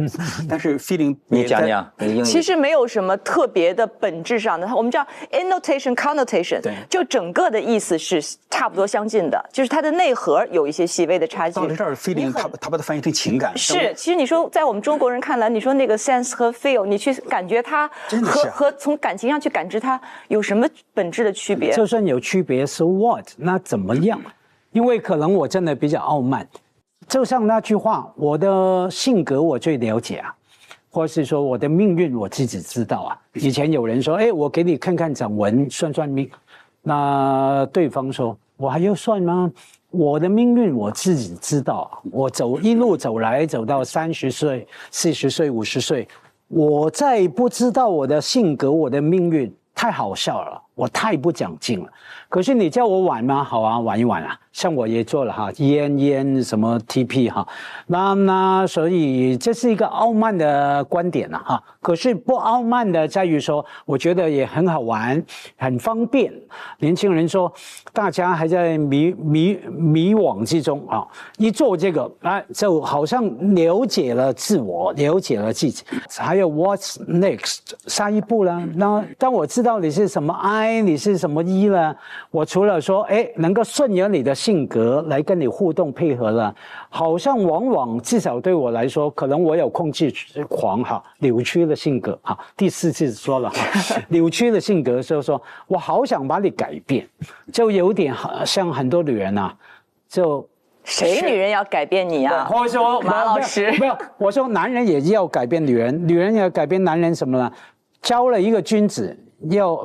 但是 feeling 你讲讲，其实没有什么特别的本质上的，我们叫 annotation connotation， 就整个的意思是差不多相近的，就是它的内核有一些细微的差距。到了这儿 feeling， 他把它翻译成情感。是，其实你说在我们中国人看来，你说那个 sense 和 feel， 你去感觉它和从感情上去感知它有什么本质的区别？就算有区别是 what， 那怎么样？因为可能我真的比较傲慢，就像那句话，我的性格我最了解啊，或是说我的命运我自己知道啊。以前有人说，我给你看看掌纹，算算命，那对方说，我还要算吗？我的命运我自己知道，我一路走来，走到30岁、40岁、50岁，我再不知道我的性格、我的命运，太好笑了，我太不讲劲了。可是你叫我玩吗？好啊，玩一玩啊。像我也做了哈，烟什么 TP 哈，那所以这是一个傲慢的观点了哈。可是不傲慢的在于说，我觉得也很好玩，很方便。年轻人说，大家还在迷惘之中啊，一做这个就好像了解了自我，了解了自己。还有 What's next？ 下一步呢？那当我知道你是什么 I， 你是什么 E 了，我除了说能够顺应你的性格来跟你互动配合了，好像往往至少对我来说，可能我有控制狂哈，扭曲的性格哈。第4次说了哈，扭曲的性格就是说我好想把你改变，就有点像很多女人啊，就谁女人要改变你啊？或者说马老师没有，我说男人也要改变女人，女人要改变男人什么呢？教了一个君子，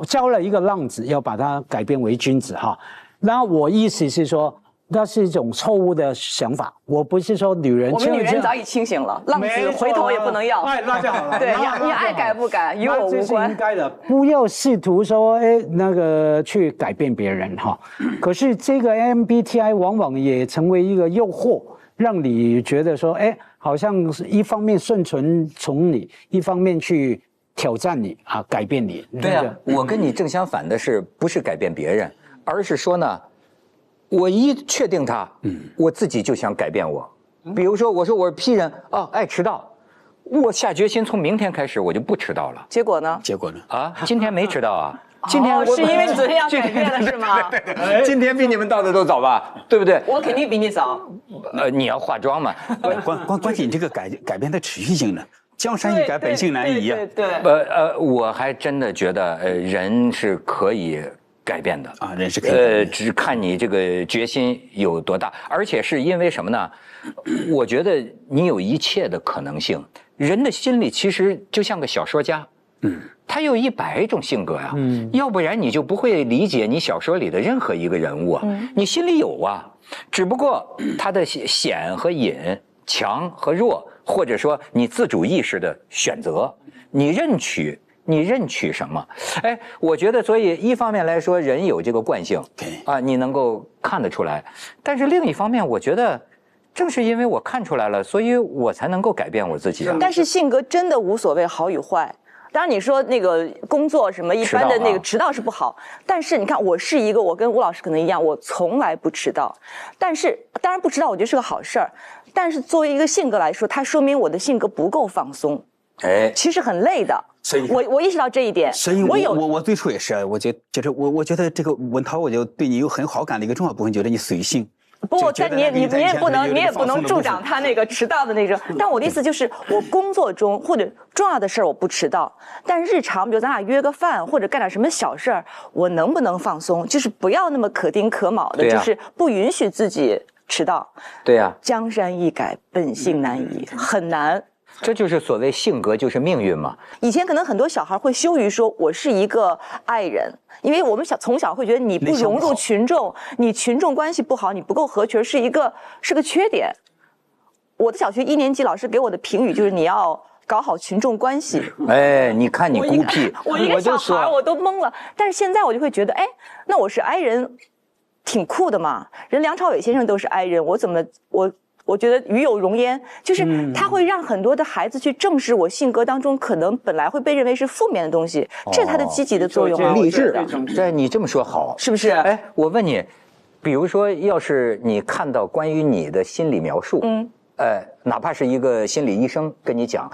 教了一个浪子，要把他改变为君子哈。那我意思是说，那是一种错误的想法。我不是说女人，我们女人早已清醒了，浪子回头也不能要。那就好了。对，你爱改不改与我无关。这是应该的，不要试图说那个去改变别人哈。可是这个 MBTI 往往也成为一个诱惑，让你觉得说，好像是一方面顺从你，一方面去挑战你啊，改变你。对啊，我跟你正相反的是，不是改变别人，而是说呢，我一确定他，我自己就想改变我。比如说，我说我是 P 人，爱迟到，我下决心从明天开始我就不迟到了。结果呢？啊，今天没迟到啊。今天是因为你昨天要改变了是吗？对，今天比你们到的都早吧，对不对？我肯定比你早。你要化妆嘛？关键你这个改变的持续性呢？江山易改，本性难移啊。对。我还真的觉得，人是可以改变的啊，人是可以改变的。只看你这个决心有多大，而且是因为什么呢？我觉得你有一切的可能性。人的心里其实就像个小说家，他有100种性格呀，要不然你就不会理解你小说里的任何一个人物啊。你心里有啊，只不过他的显和隐、强和弱，或者说你自主意识的选择，你认取什么？我觉得，所以一方面来说，人有这个惯性，你能够看得出来；但是另一方面，我觉得正是因为我看出来了，所以我才能够改变我自己啊。但是性格真的无所谓好与坏。当然你说那个工作什么一般的那个迟到是不好，但是你看我跟吴老师可能一样，我从来不迟到。但是当然不迟到我觉得是个好事儿，但是作为一个性格来说，它说明我的性格不够放松，其实很累的。所以我意识到这一点。所以我最初也是，我觉得这个文涛，我就对你有很好感的一个重要部分，觉得你随性。不，但你也不能助长他那个迟到的那种。但我的意思就是，我工作中或者重要的事儿我不迟到，但日常比如咱俩约个饭或者干点什么小事儿，我能不能放松？就是不要那么可丁可卯的，就是不允许自己迟到。对呀，江山易改，本性难移，很难。这就是所谓性格就是命运嘛。以前可能很多小孩会羞于说我是一个爱人，因为我们从小会觉得你不融入群众，你群众关系不好，你不够合群，是个缺点。我的小学1年级老师给我的评语就是你要搞好群众关系。你看你孤僻，我一个小孩我都懵了。但是现在我就会觉得，那我是 I 人，挺酷的嘛。人梁朝伟先生都是 I 人，我觉得与有荣焉，就是他会让很多的孩子去正视我性格当中可能本来会被认为是负面的东西，这是他的积极的作用啊。励志，对，你这么说好，是不是？我问你，比如说，要是你看到关于你的心理描述，哪怕是一个心理医生跟你讲，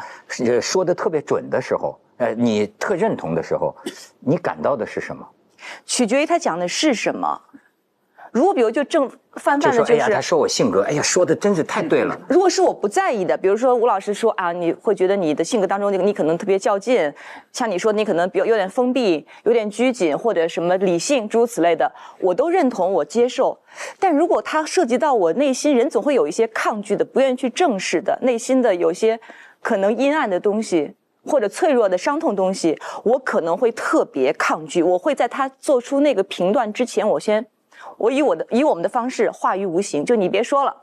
说的特别准的时候，你特认同的时候，你感到的是什么？取决于他讲的是什么。如果比如就正泛泛的哎呀，他说我性格，哎呀，说的真是太对了。如果是我不在意的，比如说吴老师说啊，你会觉得你的性格当中，你可能特别较劲，像你说你可能有点封闭，有点拘谨，或者什么理性诸如此类的，我都认同，我接受。但如果它涉及到我内心，人总会有一些抗拒的，不愿意去正视的，内心的有些可能阴暗的东西，或者脆弱的伤痛东西，我可能会特别抗拒。我会在他做出那个评断之前，我以我们的方式化于无形，就你别说了，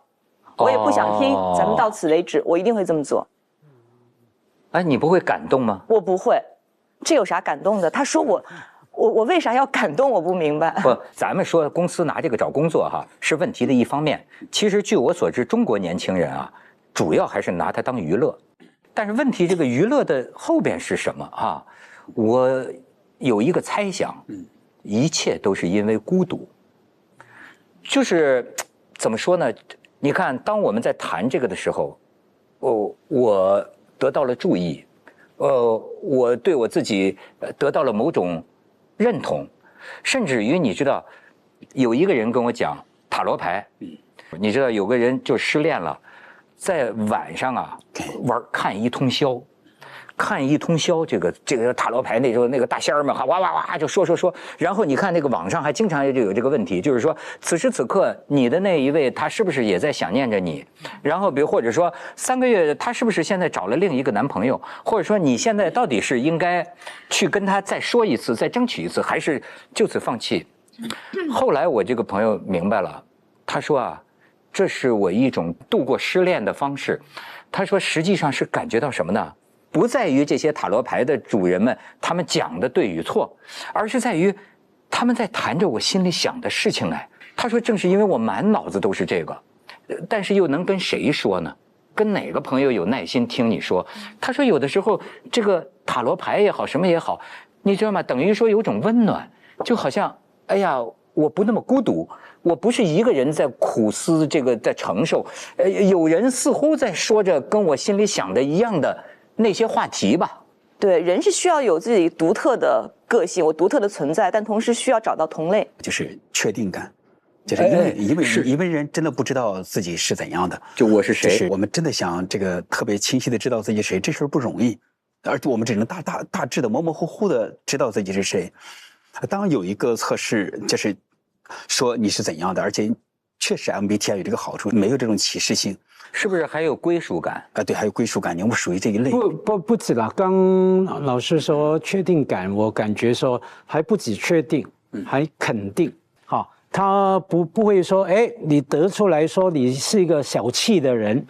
我也不想听，咱们到此为止，我一定会这么做。哎，你不会感动吗？我不会，这有啥感动的？他说我为啥要感动？我不明白。不，咱们说公司拿这个找工作哈，是问题的一方面。其实据我所知，中国年轻人啊，主要还是拿它当娱乐。但是问题，这个娱乐的后边是什么啊？我有一个猜想，一切都是因为孤独。就是怎么说呢？你看，当我们在谈这个的时候，我得到了注意，我对我自己得到了某种认同，甚至于你知道，有一个人跟我讲塔罗牌，你知道有个人就失恋了，在晚上啊看一通宵。看一通宵，这个塔罗牌那时候那个大仙儿们哈哇哇哇就说，然后你看那个网上还经常就有这个问题，就是说此时此刻你的那一位他是不是也在想念着你？然后比如或者说3个月他是不是现在找了另一个男朋友？或者说你现在到底是应该去跟他再说一次，再争取一次，还是就此放弃？后来我这个朋友明白了，他说啊，这是我一种度过失恋的方式。他说实际上是感觉到什么呢？不在于这些塔罗牌的主人们他们讲的对与错，而是在于他们在谈着我心里想的事情来。他说正是因为我满脑子都是这个，但是又能跟谁说呢？跟哪个朋友有耐心听你说？他说有的时候这个塔罗牌也好什么也好，你知道吗？等于说有种温暖，就好像哎呀我不那么孤独，我不是一个人在苦思这个在承受，有人似乎在说着跟我心里想的一样的那些话题吧。对，人是需要有自己独特的个性，我独特的存在，但同时需要找到同类，就是确定感，就是因为人真的不知道自己是怎样的，就我是谁，就是我们真的想这个特别清晰的知道自己谁，这事儿不容易，而且我们只能大致的模模糊糊的知道自己是谁。当有一个测试就是说你是怎样的，而且确实 MBTI 有这个好处，没有这种歧视性。是不是还有归属感？对，还有归属感，我们属于这一类。不止了。刚老师说确定感，我感觉说还不止确定，还肯定。好，他不会说，哎，你得出来说你是一个小气的人，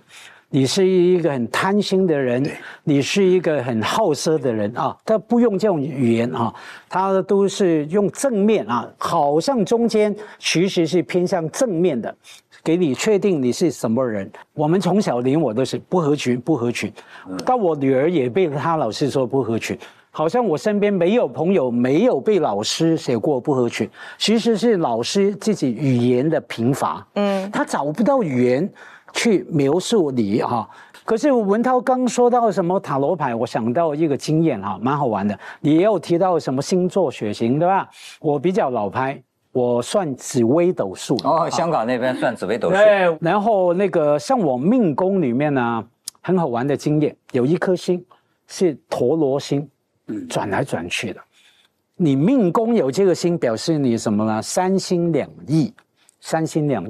你是一个很贪心的人，你是一个很好色的人啊。他不用这种语言啊，他都是用正面啊，好像中间其实是偏向正面的。给你确定你是什么人。我们从小连我都是不合群，到我女儿也被她老师说不合群，好像我身边没有朋友没有被老师写过不合群，其实是老师自己语言的贫乏，他找不到语言去描述你哈。可是文涛刚说到什么塔罗牌，我想到一个经验哈，蛮好玩的。你也有提到什么星座血型对吧？我比较老牌。我算紫微斗数哦，香港那边算紫微斗数。对，然后那个像我命宫里面呢，很好玩的经验，有一颗星是陀罗星，转来转去的。你命宫有这个星，表示你什么呢？三心两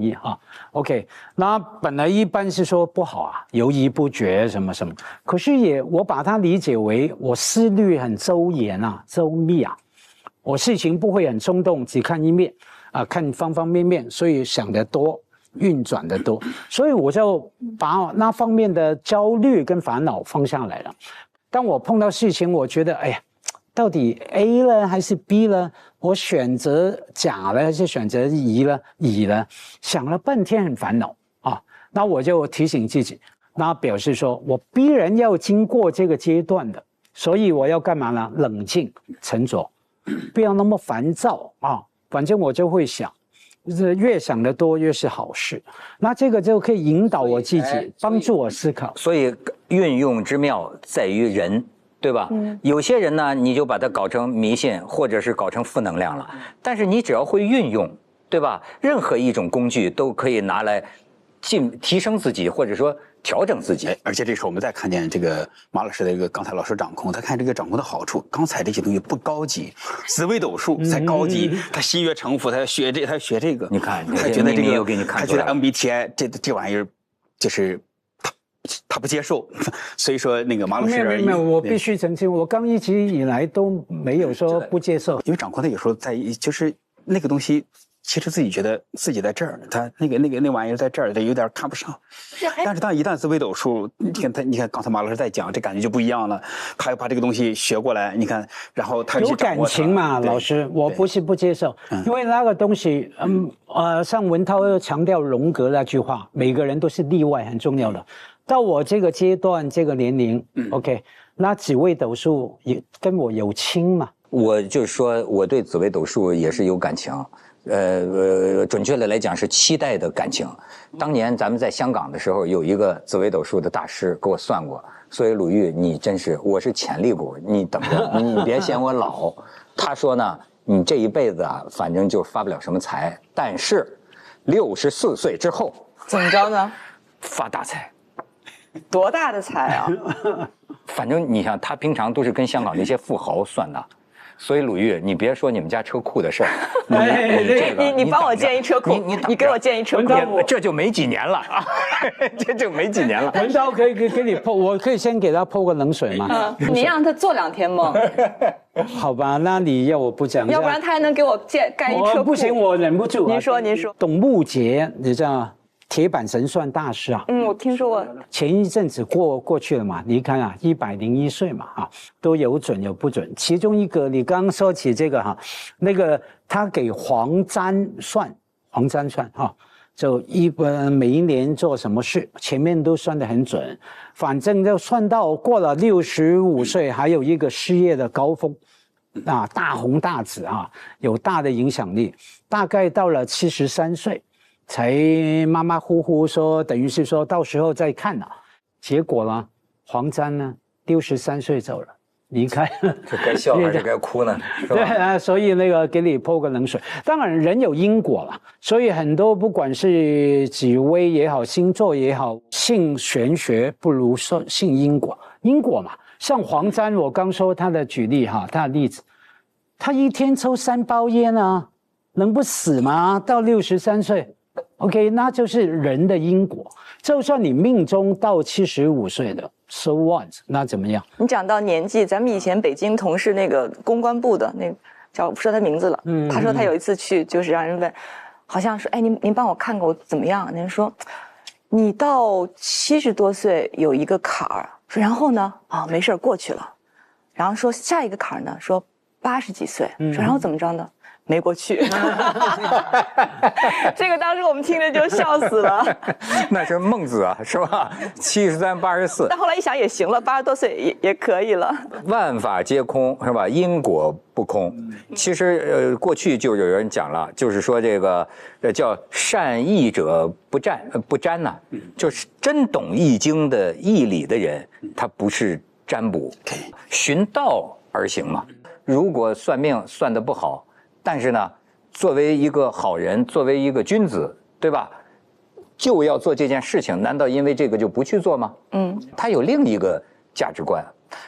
意哈。OK， 那本来一般是说不好啊，犹豫不决什么什么，可是我把它理解为我思虑很周延啊，周密啊。我事情不会很冲动，只看一面啊，看方方面面，所以想得多，运转得多，所以我就把那方面的焦虑跟烦恼放下来了。当我碰到事情，我觉得哎呀，到底 A 呢还是 B 呢？我选择甲呢还是选择乙呢？想了半天很烦恼啊。那我就提醒自己，那表示说我必然要经过这个阶段的，所以我要干嘛呢？冷静沉着。不要那么烦躁啊！反正我就会想，越想得多越是好事。那这个就可以引导我自己，帮助我思考。所以运用之妙在于人。对吧？有些人呢，你就把它搞成迷信，或者是搞成负能量了。但是你只要会运用，对吧？任何一种工具都可以拿来提升自己，或者说调整自己。而且这时候我们再看见这个马老师的一个刚才老师掌控，他看这个掌控的好处。刚才这些东西不高级，紫微斗数才高级，他心悦诚服，他要学这个。你看，他觉得这个，他觉得 MBTI 这玩意儿就是。他不接受，所以说那个马老师没有，我必须澄清，我刚一直以来都没有说不接受，因为掌控他有时候在就是那个东西，其实自己觉得自己在这儿，他那玩意儿在这儿，他有点看不上。但是当一旦紫微斗数，你看刚才马老师在讲，这感觉就不一样了。他要把这个东西学过来，你看，然后他有感情嘛，老师，我不是不接受，因为那个东西，像文涛又强调荣格那句话，每个人都是例外，很重要的。到我这个阶段、这个年龄，OK， 那紫微斗数也跟我有亲嘛。我就是说，我对紫微斗数也是有感情，准确的来讲是期待的感情。当年咱们在香港的时候，有一个紫微斗数的大师给我算过，所以鲁豫，你真是我是潜力股，你等着，你别嫌我老。他说呢，你这一辈子啊，反正就发不了什么财，但是64岁之后怎么着呢？发大财。多大的财啊！反正你想，他平常都是跟香港那些富豪算的，所以鲁豫，你别说你们家车库的事儿，你帮我建一车库，你给我建一车库，这就没几年了啊，这就没几年了。文涛可以给你泼，我可以先给他泼个冷水吗？你让他做2天梦。好吧，那你要我不讲，要不然他还能给我盖一车库。不行，我忍不住。您说，董木杰，你知道？铁板神算大师啊，我听说过。前一阵子过去了嘛，你看啊，101岁嘛，都有准有不准。其中一个，你刚刚说起这个哈，那个他给黄沾算就每一年做什么事，前面都算得很准，反正就算到过了65岁，还有一个事业的高峰，大红大紫啊，有大的影响力。大概到了73岁。才马马虎虎说，等于是说到时候再看了。结果呢，黄沾呢63岁走了，离开了。这该笑还是该哭呢？对啊，所以那个给你泼个冷水。当然人有因果了，所以很多不管是紫微也好，星座也好，信玄学不如说信因果。因果嘛，像黄沾，我刚说他的举例哈，他的例子，他一天抽3包烟啊，能不死吗？到63岁。OK， 那就是人的因果。就算你命中到75岁的 ，so what？ 那怎么样？你讲到年纪，咱们以前北京同事那个公关部的那个叫我不说他名字了，他说他有一次去，就是让人问，好像说，哎，您帮我看看我怎么样？人说，你到70多岁有一个坎儿，说然后呢？没事过去了。然后说下一个坎儿呢？说80几岁，说然后怎么着呢？没过去，这个当时我们听着就笑死了。那是孟子啊，是吧？73、84。但后来一想也行了，80多岁也可以了。万法皆空，是吧？因果不空。其实过去就有人讲了，就是说这个叫善易者不沾呐，就是真懂易经的义理的人，他不是占卜，循道而行嘛。如果算命算得不好，但是呢，作为一个好人，作为一个君子，对吧？就要做这件事情，难道因为这个就不去做吗？他有另一个价值观。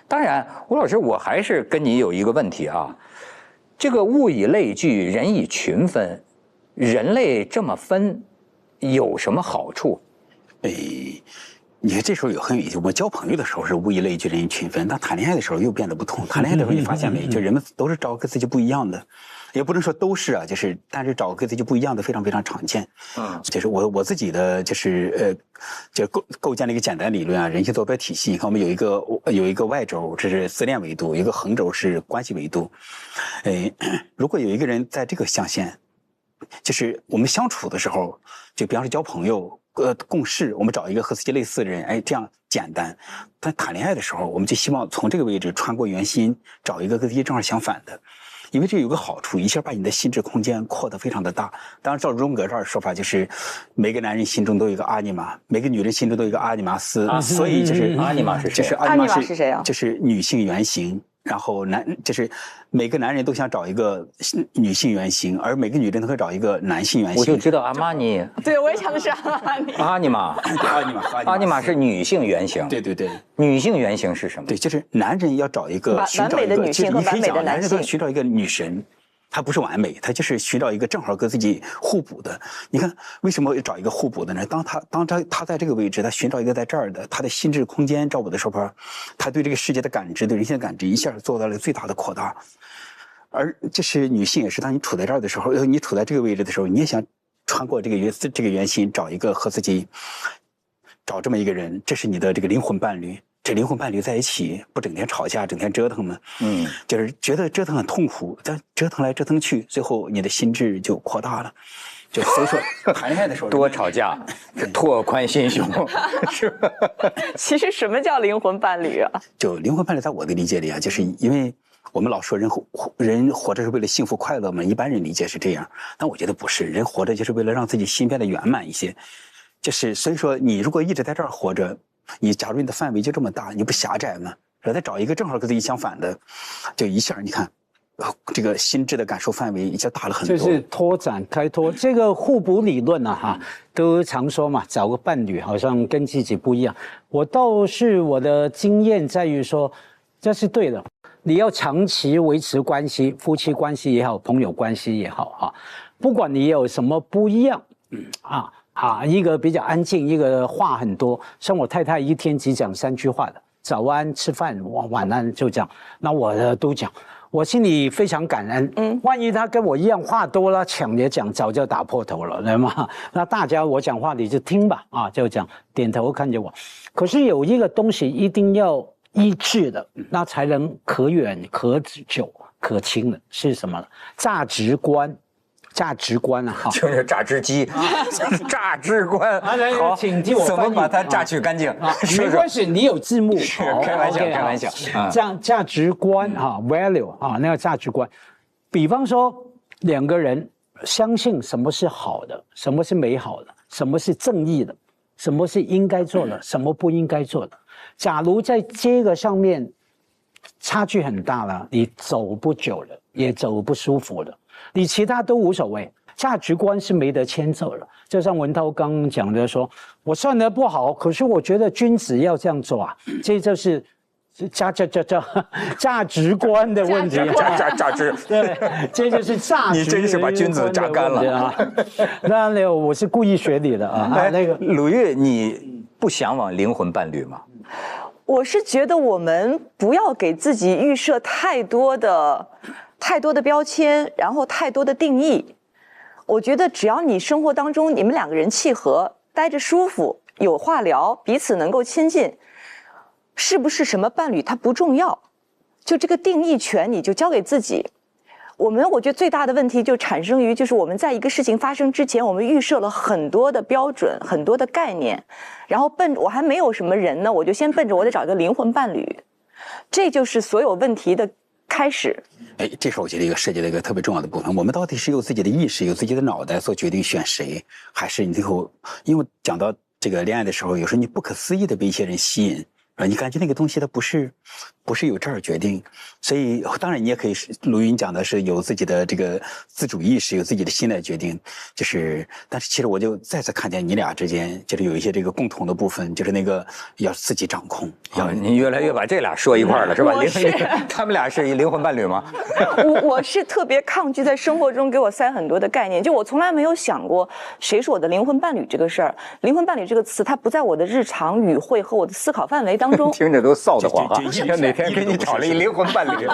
当然，吴老师，我还是跟你有一个问题啊，这个物以类聚，人以群分，人类这么分，有什么好处？你看这时候很有意思，我们交朋友的时候是物以类聚，人以群分，但谈恋爱的时候又变得不同。谈恋爱的时候你发现没？就人们都是找跟自己不一样的。也不能说都是啊，就是但是找跟自己不一样的非常非常常见。就是我自己的就是就构建了一个简单理论啊，人性坐标体系。你看我们有一个外轴，这是自恋维度；一个横轴是关系维度。如果有一个人在这个象限，就是我们相处的时候，就比方说交朋友、共事，我们找一个和自己类似的人，这样简单。但谈恋爱的时候，我们就希望从这个位置穿过圆心，找一个跟自己正好相反的。因为这有个好处，一下把你的心智空间扩得非常的大。当然，照荣格这儿说法，就是每个男人心中都有一个阿尼玛，每个女人心中都有一个阿尼玛斯，所以就是阿尼玛是谁？就是阿尼玛是谁啊？就是女性原型。然后就是每个男人都想找一个女性原型，而每个女人都会找一个男性原型。我就知道阿玛尼，对，我也想的是阿尼。阿尼玛，阿尼玛是女性原型。对对对，女性原型是什么？对，就是男人要找一个完美的女性和完美的男性，男人都寻找一个女神。他不是完美，他就是寻找一个正好跟自己互补的。你看，为什么要找一个互补的呢？当他在这个位置，他寻找一个在这儿的，他的心智空间照顾的时候，他对这个世界的感知、对人性的感知，一下做到了最大的扩大。而这是女性也是，当你处在这儿的时候，你处在这个位置的时候，你也想穿过这个圆心，找一个和自己找这么一个人，这是你的这个灵魂伴侣。这灵魂伴侣在一起，不整天吵架，整天折腾吗？就是觉得折腾很痛苦，但折腾来折腾去，最后你的心智就扩大了。就所以说，谈恋爱的时候多吵架，拓宽心胸，是吧？其实什么叫灵魂伴侣啊？就灵魂伴侣，在我的理解里啊，就是因为我们老说人活着是为了幸福快乐嘛，一般人理解是这样，但我觉得不是，人活着就是为了让自己心变得圆满一些。就是所以说，你如果一直在这儿活着。你假如你的范围就这么大，你不狭窄吗？再找一个正好跟自己相反的，就一下你看，这个心智的感受范围一下大了很多。就是拓展开拓，这个互补理论啊，哈，都常说嘛，找个伴侣好像跟自己不一样。我的经验在于说，这是对的。你要长期维持关系，夫妻关系也好，朋友关系也好，哈，不管你有什么不一样，一个比较安静，一个话很多。像我太太一天只讲3句话的，早安、吃饭、晚安就这样。那我都讲，我心里非常感恩。万一他跟我一样话多了，抢着讲，早就打破头了，对吗？那大家我讲话你就听吧，就讲点头看着我。可是有一个东西一定要一致的，那才能可远、可久、可亲的是什么呢？价值观。价值观啊，就是榨汁机，榨汁观。好，请替我翻译。怎么把它榨取干净？没关系，你有字幕。是开玩笑，开玩笑。这样价值观value 那个价值观，比方说2个人相信什么是好的，什么是美好的，什么是正义的，什么是应该做的，什么不应该做的。假如在这个上面差距很大了，你走不久了，也走不舒服了。你其他都无所谓，价值观是没得迁就了。就像文涛刚讲的说，我算得不好，可是我觉得君子要这样做啊，这就是价值观的问题。价值，对，这就是价值。你真是把君子榨干了啊！那我是故意学你的啊。那个鲁豫，你不向往灵魂伴侣吗？我是觉得我们不要给自己预设太多的标签，然后太多的定义。我觉得只要你生活当中你们2个人契合，待着舒服，有话聊，彼此能够亲近，是不是什么伴侣它不重要，就这个定义权你就交给自己。我觉得最大的问题就产生于，就是我们在一个事情发生之前，我们预设了很多的标准，很多的概念，然后我还没有什么人呢，我就先奔着我得找一个灵魂伴侣，这就是所有问题的开始。这是我觉得涉及了一个特别重要的部分。我们到底是有自己的意识，有自己的脑袋做决定选谁，还是你最后，因为讲到这个恋爱的时候，有时候你不可思议的被一些人吸引。你感觉那个东西它不是由这儿决定，所以当然你也可以，鲁豫讲的是有自己的这个自主意识，有自己的心来决定，但是其实我就再次看见你俩之间就是有一些这个共同的部分，就是那个要自己掌控。你越来越把这俩说一块了，是吧？他们俩是灵魂伴侣吗？我是特别抗拒在生活中给我塞很多的概念，就我从来没有想过谁是我的灵魂伴侣这个事儿。灵魂伴侣这个词，它不在我的日常语汇和我的思考范围当中。听着都臊得慌啊！哪天给你找了一灵魂伴侣？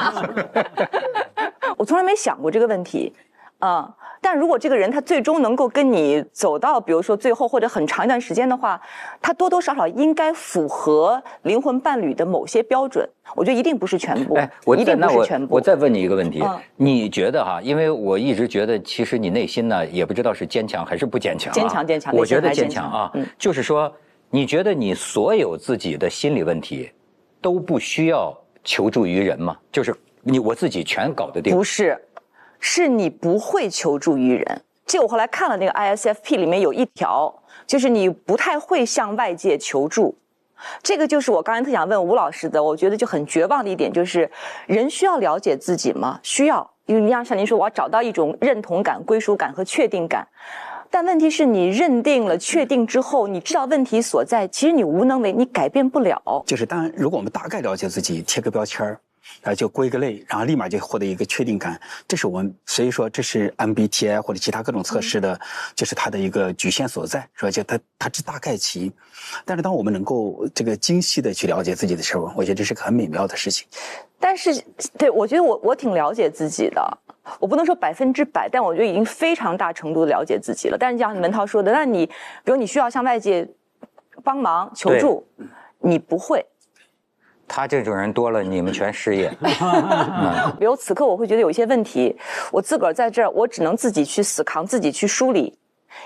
我从来没想过这个问题，但如果这个人他最终能够跟你走到，比如说最后或者很长一段时间的话，他多多少少应该符合灵魂伴侣的某些标准。我觉得一定不是全部，一定不是全部。我再问你一个问题，你觉得因为我一直觉得，其实你内心呢也不知道是坚强还是不坚强。坚强，我觉得坚强啊，就是说，你觉得你所有自己的心理问题都不需要求助于人吗？就是我自己全搞得定？不是。是你不会求助于人。这我后来看了那个 ISFP 里面有一条，就是你不太会向外界求助。这个就是我刚才特想问吴老师的，我觉得就很绝望的一点，就是人需要了解自己吗？需要，因为像您说，我要找到一种认同感、归属感和确定感。但问题是你认定了、确定之后，你知道问题所在，其实你无能为，你改变不了。就是当然，如果我们大概了解自己，贴个标签儿，就归个类，然后立马就获得一个确定感，这是我们所以说这是 MBTI 或者其他各种测试的，就是它的一个局限所在，是吧？就它是大概齐，但是当我们能够这个精细的去了解自己的时候，我觉得这是个很美妙的事情。但是，对，我觉得我挺了解自己的，我不能说100%，但我觉得已经非常大程度的了解自己了。但是像文涛说的，那你比如你需要向外界帮忙求助，你不会。他这种人多了，你们全失业。比如此刻我会觉得有一些问题，我自个儿在这儿，我只能自己去死扛，自己去梳理，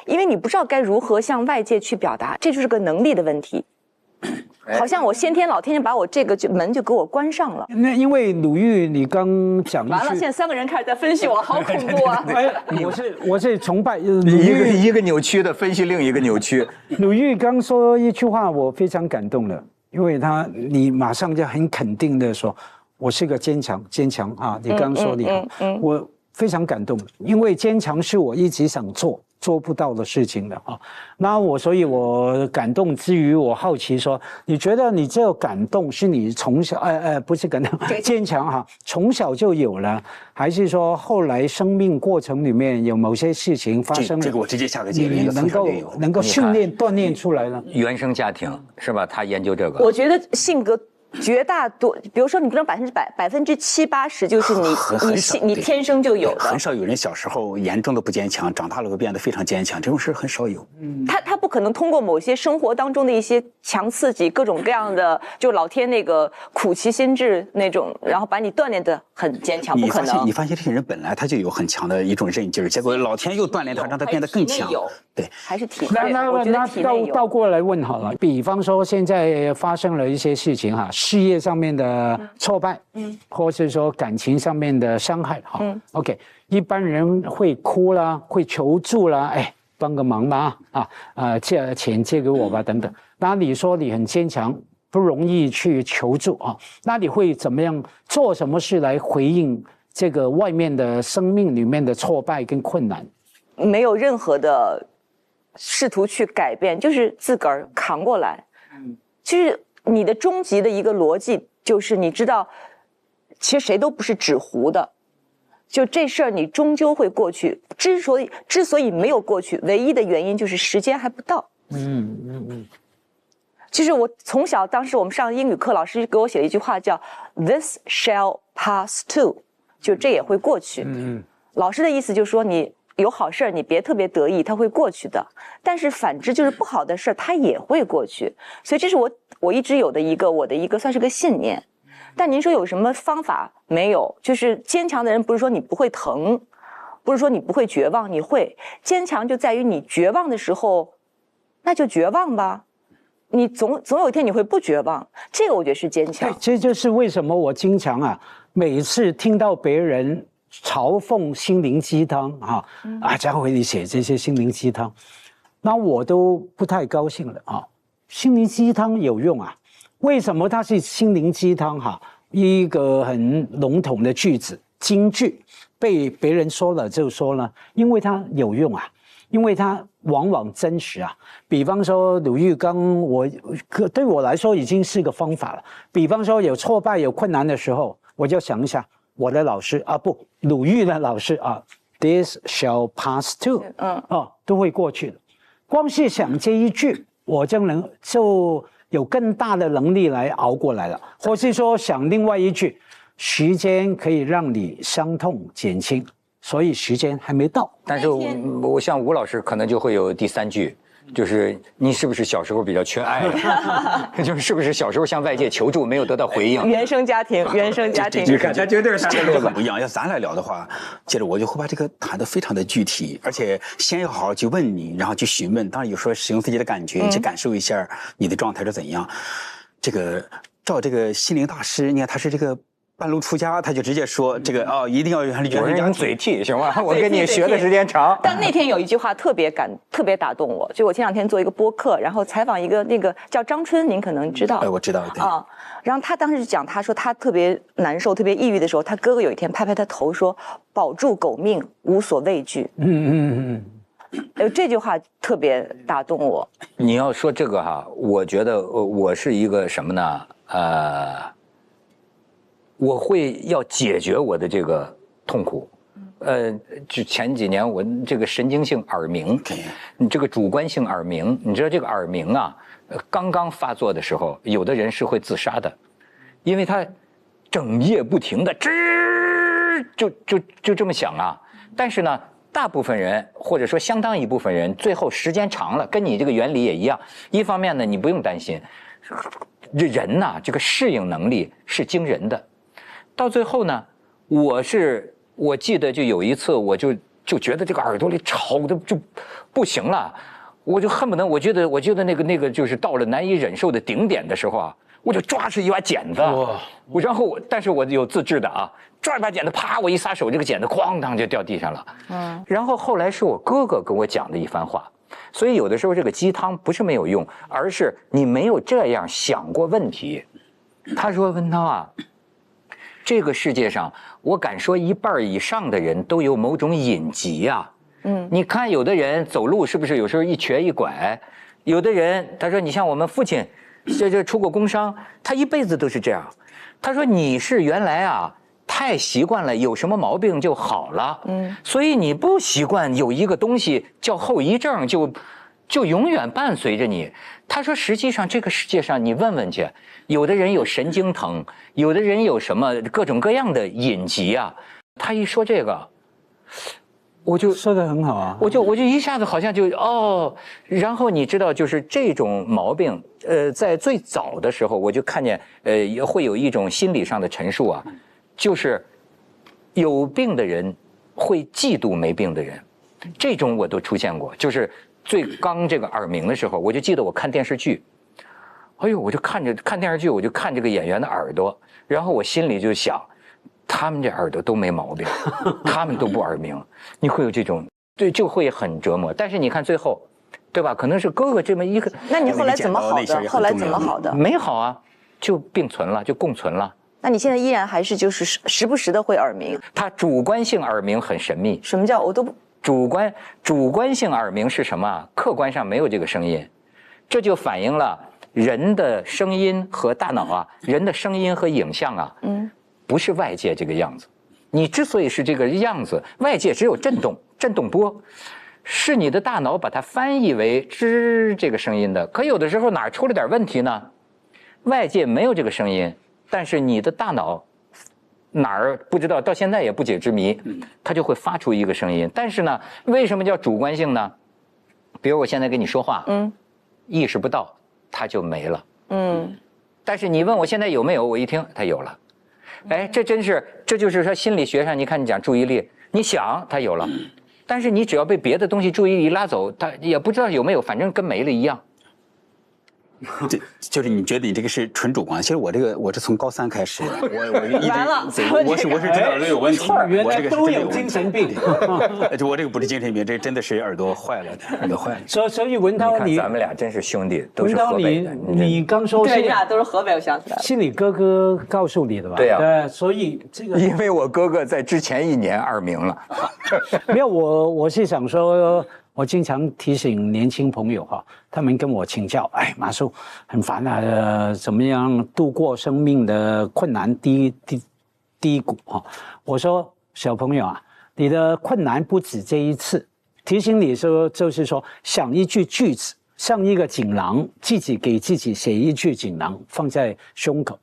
因为你不知道该如何向外界去表达，这就是个能力的问题。好像我先天老天爷把我这个门就给我关上了。那因为鲁豫，你刚讲完了，现在3个人开始在分析我，好恐怖啊！我是崇拜一个扭曲的分析另一个扭曲。鲁豫刚说一句话，我非常感动了，因为你马上就很肯定的说，我是个坚强啊！你刚说你好，我非常感动，因为坚强是我一直想做不到的事情的啊。那所以我感动之余，我好奇说，你觉得你这个感动是你从小不是感动坚强哈，从小就有了，还是说后来生命过程里面有某些事情发生了？这个我直接下个结论，能够训练锻炼出来了。原生家庭是吧？他研究这个，我觉得性格。绝大多，比如说你不能70%，80%就是你天生就有的。很少有人小时候严重的不坚强，长大了会变得非常坚强，这种事很少有。他不可能通过某些生活当中的一些强刺激，各种各样的，就老天那个苦其心志那种，然后把你锻炼得很坚强，不可能。你发现这些人本来他就有很强的一种韧劲儿，结果老天又锻炼他，让他变得更强。对，还是体内。那倒过来问好了，比方说现在发生了一些事情哈。事业上面的挫败，或是说感情上面的伤害，OK， 一般人会哭啦，会求助啦，帮个忙吧，借钱借给我吧，等等。那你说你很坚强，不容易去求助啊，那你会怎么样做什么事来回应这个外面的生命里面的挫败跟困难？没有任何的试图去改变，就是自个儿扛过来。就是你的终极的一个逻辑就是你知道，其实谁都不是纸糊的，就这事儿你终究会过去。之所以没有过去，唯一的原因就是时间还不到。其实我从小，当时我们上英语课，老师给我写了一句话叫 "This shall pass too"， 就这也会过去。老师的意思就是说你。有好事你别特别得意，它会过去的。但是反之就是不好的事它也会过去。所以这是我一直有的我的一个算是个信念。但您说有什么方法？没有。就是坚强的人不是说你不会疼，不是说你不会绝望，你会。坚强就在于你绝望的时候，那就绝望吧。你总有一天你会不绝望，这个我觉得是坚强。这就是为什么我经常每次听到别人嘲讽心灵鸡汤佳慧你写这些心灵鸡汤，那我都不太高兴了心灵鸡汤有用为什么它是心灵鸡汤一个很笼统的句子金句，被别人说了就说了，因为它有用因为它往往真实比方说鲁豫刚对我来说已经是个方法了。比方说有挫败有困难的时候，我就想一下我的老师鲁豫的老师This shall pass too， 都会过去的。光是想这一句，我就有更大的能力来熬过来了。或是说想另外一句，时间可以让你伤痛减轻，所以时间还没到。但是我像吴老师可能就会有第3句。就是你是不是小时候比较缺爱？就是不是小时候向外界求助没有得到回应？原生家庭。你看，他绝对是这个很不一样。要咱来聊的话，接着我就会把这个谈得非常的具体，而且先要好好去问你，然后去询问。当然有时候使用自己的感觉去感受一下你的状态是怎样。这个照这个心灵大师，你看他是这个半路出家，他就直接说这个一定要原我说你们嘴替行吗？我跟你学的时间长。但那天有一句话特别打动我，就我前2天做一个播客，然后采访一个那个叫张春，您可能知道。我知道，对啊。然后他当时讲，他说他特别难受、特别抑郁的时候，他哥哥有一天拍拍他头说：“保住狗命，无所畏惧。”这句话特别打动我。你要说这个哈，我觉得我是一个什么呢？我会要解决我的这个痛苦。就前几年我这个神经性耳鸣，你这个主观性耳鸣，你知道这个耳鸣啊，刚刚发作的时候，有的人是会自杀的，因为他整夜不停的就这么响啊。但是呢，大部分人或者说相当一部分人，最后时间长了，跟你这个原理也一样。一方面呢，你不用担心，这人呐，这个适应能力是惊人的。到最后呢，我记得就有一次，我就觉得这个耳朵里吵的就不行了，我就恨不得我觉得那个就是到了难以忍受的顶点的时候啊，我就抓出一把剪子，然后但是我有自制的啊，抓一把剪子，啪，我一撒手，这个剪子哐当就掉地上了。然后后来是我哥哥跟我讲的一番话，所以有的时候这个鸡汤不是没有用，而是你没有这样想过问题。他说：“文涛啊。”这个世界上，我敢说1半以上的人都有某种隐疾啊。你看有的人走路是不是有时候一瘸一拐？有的人他说，你像我们父亲，这出过工伤，他一辈子都是这样。他说你是原来啊太习惯了，有什么毛病就好了，所以你不习惯有一个东西叫后遗症，就永远伴随着你。他说实际上这个世界上你问问去，有的人有神经疼，有的人有什么各种各样的隐疾啊。他一说这个，我就说得很好啊，我就一下子好像就然后你知道就是这种毛病，在最早的时候我就看见也会有一种心理上的陈述啊，就是有病的人会嫉妒没病的人，这种我都出现过。就是最刚这个耳鸣的时候，我就记得我看电视剧，哎呦，我就看电视剧，我就看这个演员的耳朵，然后我心里就想，他们这耳朵都没毛病，他们都不耳鸣，你会有这种，对，就会很折磨。但是你看最后，对吧？可能是哥哥这么一个，那你后来怎么好的？后来怎么好的？没好啊，就并存了，就共存了。那你现在依然还是就是时不时的会耳鸣？它主观性耳鸣很神秘。什么叫我都不？主观性耳鸣是什么？客观上没有这个声音，这就反映了人的声音和大脑啊，人的声音和影像啊，不是外界这个样子。你之所以是这个样子，外界只有震动波，是你的大脑把它翻译为这个声音的。可有的时候哪儿出了点问题呢？外界没有这个声音，但是你的大脑哪儿不知道，到现在也不解之谜，它就会发出一个声音。但是呢，为什么叫主观性呢？比如我现在跟你说话，意识不到，它就没了。但是你问我现在有没有，我一听它有了。哎，这就是说心理学上，你看你讲注意力，你想它有了，但是你只要被别的东西注意力拉走，它也不知道有没有，反正跟没了一样。这就是你觉得你这个是纯主观。其实我是从高3开始，我一直我是知道耳朵有问题，原来都有精神病。我这个不是精神病，这真的是耳朵坏了的，耳朵坏了。所以文涛，你看咱们俩真是兄弟，都是河北的。你刚说对，你俩都是河北，我想起来了。是你哥哥告诉你的吧？对呀。对，所以这个因为我哥哥在之前1年耳鸣了。没有，我是想说。我经常提醒年轻朋友哈，他们跟我请教，马叔很烦啊，怎么样度过生命的困难低谷哈？我说小朋友啊，你的困难不止这一次，提醒你说就是说想一句句子，像一个锦囊，自己给自己写一句锦囊放在胸口，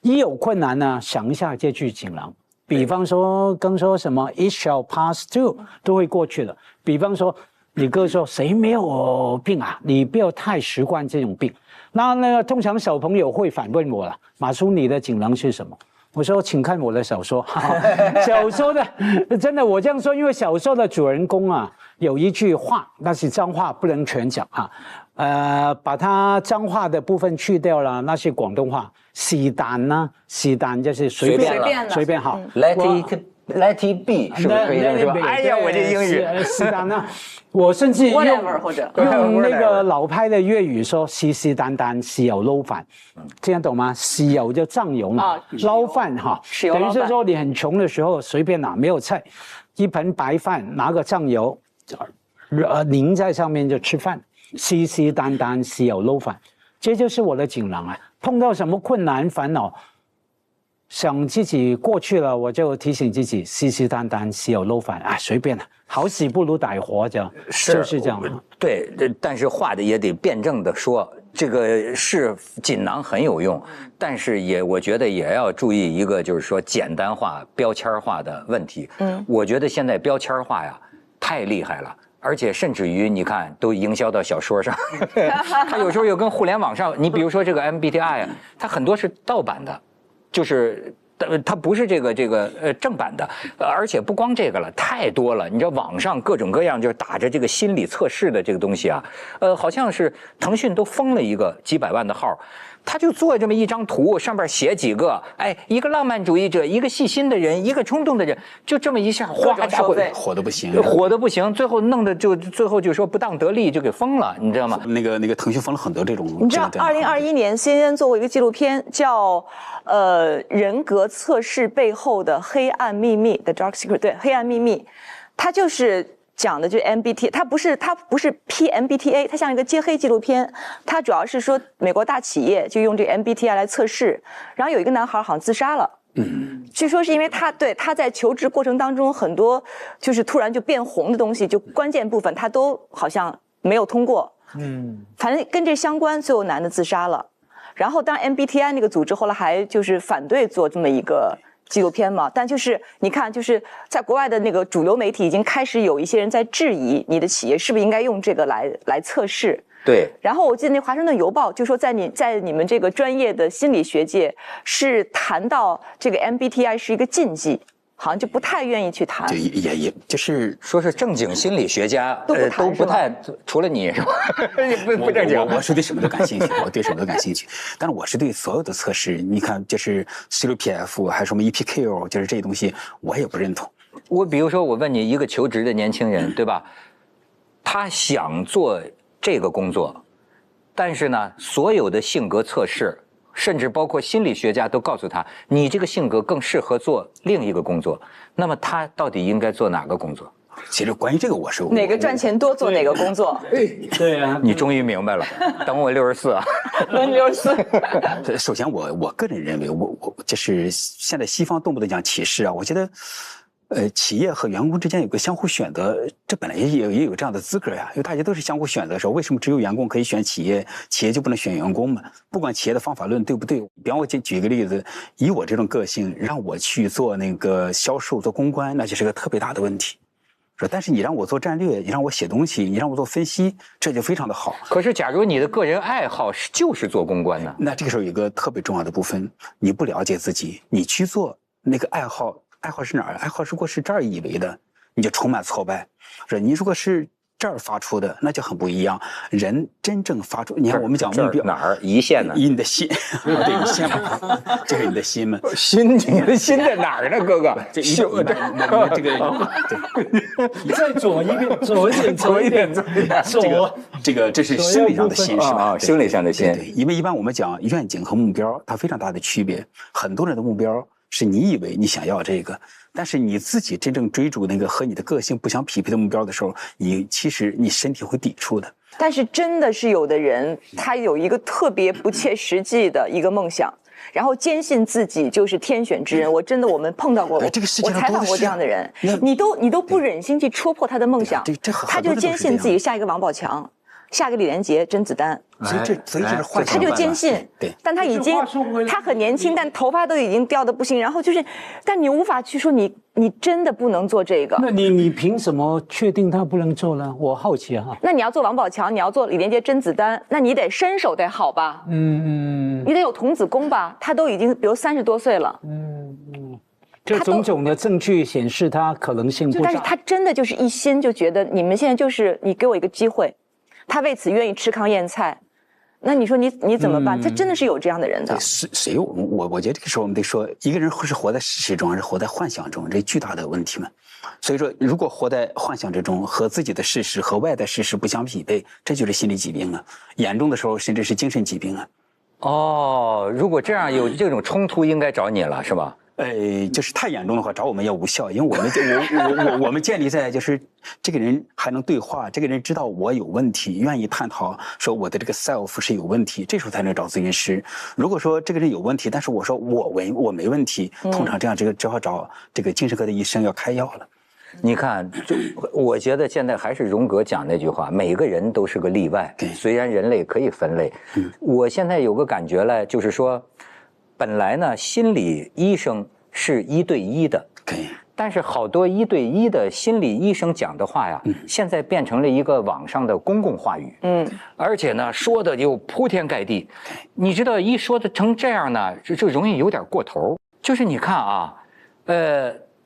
一有困难呢，想一下这句锦囊。比方说刚说什么 "It shall pass too" 都会过去的。比方说。你哥说谁没有病啊？你不要太习惯这种病。那通常小朋友会反问我了，马叔你的锦囊是什么？我说请看我的小说。小说的真的我这样说，因为小说的主人公啊，有一句话，那是脏话，不能全讲啊。把它脏话的部分去掉了，那是广东话。是但呢，是但就是随便，随便好。Let it be 是不是可以这么说？哎呀，我这英语是但呢，我甚至用那个老派的粤语说是但但豉油撈飯，这样懂吗？豉油就酱油嘛，撈飯哈，等于是说你很穷的时候随便拿，没有菜，一盆白饭拿个酱油，淋在上面就吃饭，是但但豉油撈飯，这就是我的锦囊啊！碰到什么困难烦恼。想自己过去了，我就提醒自己，是但但豉油撈飯啊，随便了，好死不如歹活，这样就是这样。对，但是话的也得辩证的说，这个是锦囊很有用，但是我觉得也要注意一个，就是说简单化、标签化的问题。我觉得现在标签化呀太厉害了。而且甚至于，你看，都营销到小说上，它有时候又跟互联网上，你比如说这个 MBTI 啊，它很多是盗版的，就是它不是这个正版的，而且不光这个了，太多了。你知道网上各种各样就是打着这个心理测试的这个东西啊，好像是腾讯都封了一个几百万的号。他就做这么一张图，上边写几个，哎，一个浪漫主义者，一个细心的人，一个冲动的人，就这么一下，哗，火的不行，火的不行，最后弄得最后就说不当得利，就给封了，你知道吗？那个腾讯封了很多这种。你知道，2021年 CNN 做过一个纪录片，叫人格测试背后的黑暗秘密 The Dark Secret， 对，黑暗秘密，它就是讲的就是 MBTI， 它不是 PMBTA， 它像一个揭黑纪录片。它主要是说美国大企业就用这个 MBTI 来测试，然后有一个男孩好像自杀了。据说是因为他在求职过程当中很多就是突然就变红的东西，就关键部分他都好像没有通过。反正跟这相关，最后男的自杀了。然后当 MBTI 那个组织后来还就是反对做这么一个纪录片嘛，但就是你看，就是在国外的那个主流媒体已经开始有一些人在质疑你的企业是不是应该用这个来测试。对。然后我记得那《华盛顿邮报》就说，在你们这个专业的心理学界是谈到这个 MBTI 是一个禁忌，好像就不太愿意去谈。就也就是说是正经心理学家都不太，除了你是吧？不正经。我是对什么都感兴趣，我对什么都感兴趣。但是我是对所有的测试，你看就是 CLPF 还是什么 EPQ， 就是这些东西我也不认同。我比如说，我问你一个求职的年轻人，对吧？他想做这个工作，但是呢，所有的性格测试，甚至包括心理学家都告诉他，你这个性格更适合做另一个工作。那么他到底应该做哪个工作？其实关于这个，我是哪个赚钱多做哪个工作。对啊，你终于明白了。等我64啊，等64。首先我个人认为，我就是现在西方动不动讲歧视啊，我觉得。企业和员工之间有个相互选择，这本来也有这样的资格呀，因为大家都是相互选择的时候，为什么只有员工可以选企业，企业就不能选员工嘛？不管企业的方法论对不对，比方我举一个例子，以我这种个性，让我去做那个销售、做公关，那就是个特别大的问题。说，但是你让我做战略，你让我写东西，你让我做分析，这就非常的好。可是，假如你的个人爱好就是做公关呢？那这个时候有一个特别重要的部分，你不了解自己，你去做那个爱好是哪儿？爱好如果是这儿以为的，你就充满挫败。说你如果是这儿发出的，那就很不一样。人真正发出，你看我们讲目标哪儿一线呢？以你的心，对，一线嘛，就是你的心嘛。心，你的心在哪儿呢，哥哥？这个对，再左一遍，左一点，左。这是心理上的心是吧？心理上的心。对，因为一般我们讲愿景和目标，它非常大的区别。很多人的目标。是你以为你想要这个，但是你自己真正追逐那个和你的个性不相匹配的目标的时候，其实你身体会抵触的。但是真的是有的人，他有一个特别不切实际的一个梦想，然后坚信自己就是天选之人。我们碰到过，我采访过这样的人，你都不忍心去戳破他的梦想，他就坚信自己下一个王宝强。下个李连杰、甄子丹，所以这是坏。他就坚信，对，但他很年轻，但头发都已经掉得不行，然后就是，但你无法去说你真的不能做这个。那你凭什么确定他不能做呢？我好奇啊。那你要做王宝强，你要做李连杰、甄子丹，那你得身手得好吧？你得有童子功吧？他都已经比如30多岁了。这种种的证据显示他可能性不大。但是他真的就是一心就觉得你们现在就是你给我一个机会，他为此愿意吃糠咽菜。那你说你怎么办？他真的是有这样的人的。谁？我觉得这个时候我们得说，一个人是活在事实中还是活在幻想中，这巨大的问题嘛。所以说，如果活在幻想之中，和自己的事实和外在事实不相匹配，这就是心理疾病啊。严重的时候甚至是精神疾病啊。哦，如果这样有这种冲突，应该找你了，是吧？就是太严重的话，找我们也无效，因为我们建立在就是这个人还能对话，这个人知道我有问题，愿意探讨，说我的这个 self 是有问题，这时候才能找咨询师。如果说这个人有问题，但是我说我没问题，通常这样只好找这个精神科的医生要开药了。你看，我觉得现在还是荣格讲那句话，每个人都是个例外，虽然人类可以分类。我现在有个感觉了，就是说，本来呢，心理医生是1对1的，但是好多1对1的心理医生讲的话呀，现在变成了一个网上的公共话语，而且呢，说的就铺天盖地。你知道，一说的成这样呢，就容易有点过头。就是你看啊，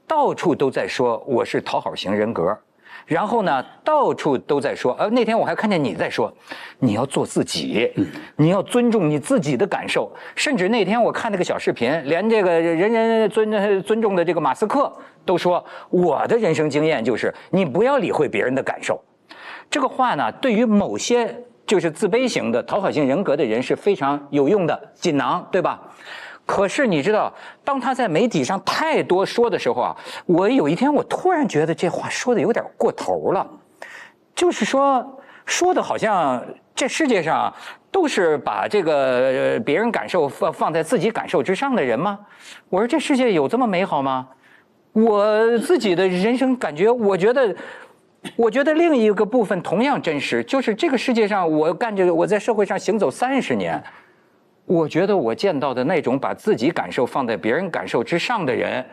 到处都在说我是讨好型人格，然后呢，到处都在说，那天我还看见你在说，你要做自己，你要尊重你自己的感受，甚至那天我看那个小视频，连这个人人尊重的这个马斯克都说，我的人生经验就是你不要理会别人的感受。这个话呢，对于某些就是自卑型的讨好型人格的人是非常有用的锦囊，对吧？可是你知道，当他在媒体上太多说的时候啊，我有一天我突然觉得这话说的有点过头了，就是说的好像这世界上都是把这个别人感受放在自己感受之上的人吗？我说这世界有这么美好吗？我自己的人生感觉，我觉得另一个部分同样真实，就是这个世界上我在社会上行走30年。我觉得我见到的那种把自己感受放在别人感受之上的人，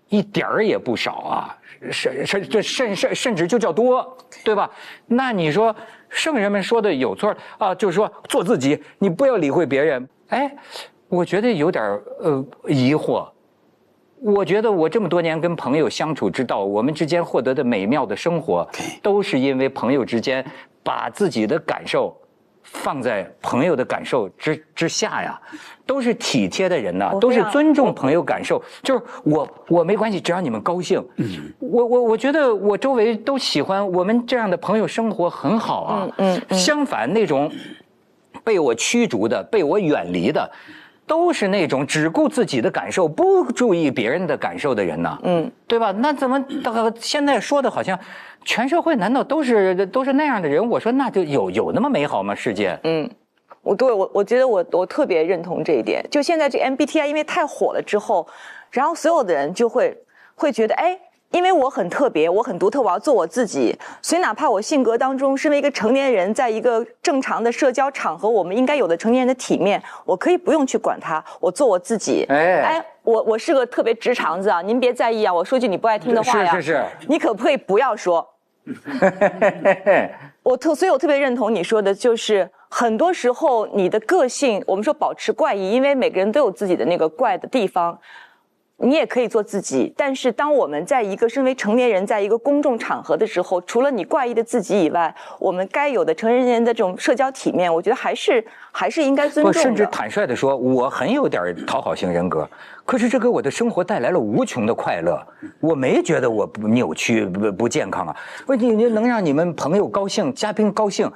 一点儿也不少啊，甚至就叫多，对吧？那你说圣人们说的有错啊？就是说做自己，你不要理会别人。我觉得有点疑惑。我觉得我这么多年跟朋友相处之道，我们之间获得的美妙的生活，都是因为朋友之间把自己的感受放在朋友的感受之下呀，都是体贴的人呐，都是尊重朋友感受。就是我没关系，只要你们高兴。我觉得我周围都喜欢我们这样的朋友，生活很好啊。相反，那种被我驱逐的、被我远离的，都是那种只顾自己的感受，不注意别人的感受的人呐。对吧？那怎么现在说的好像全社会难道都是那样的人？我说那就有那么美好吗？世界？我觉得我特别认同这一点。就现在这 MBTI 因为太火了之后，然后所有的人就会觉得因为我很特别，我很独特，我要做我自己。所以哪怕我性格当中身为一个成年人，在一个正常的社交场合，我们应该有的成年人的体面，我可以不用去管他，我做我自己。我是个特别直肠子啊，您别在意啊，我说句你不爱听的话呀，是，你可不可以不要说？所以我特别认同你说的，就是很多时候你的个性，我们说保持怪异，因为每个人都有自己的那个怪的地方。你也可以做自己，但是当我们在一个身为成年人，在一个公众场合的时候，除了你怪异的自己以外，我们该有的成年人的这种社交体面，我觉得还是应该尊重的。甚至坦率地说，我很有点讨好型人格，可是这给我的生活带来了无穷的快乐，我没觉得我不扭曲不健康啊。你能让你们朋友高兴，嘉宾高兴，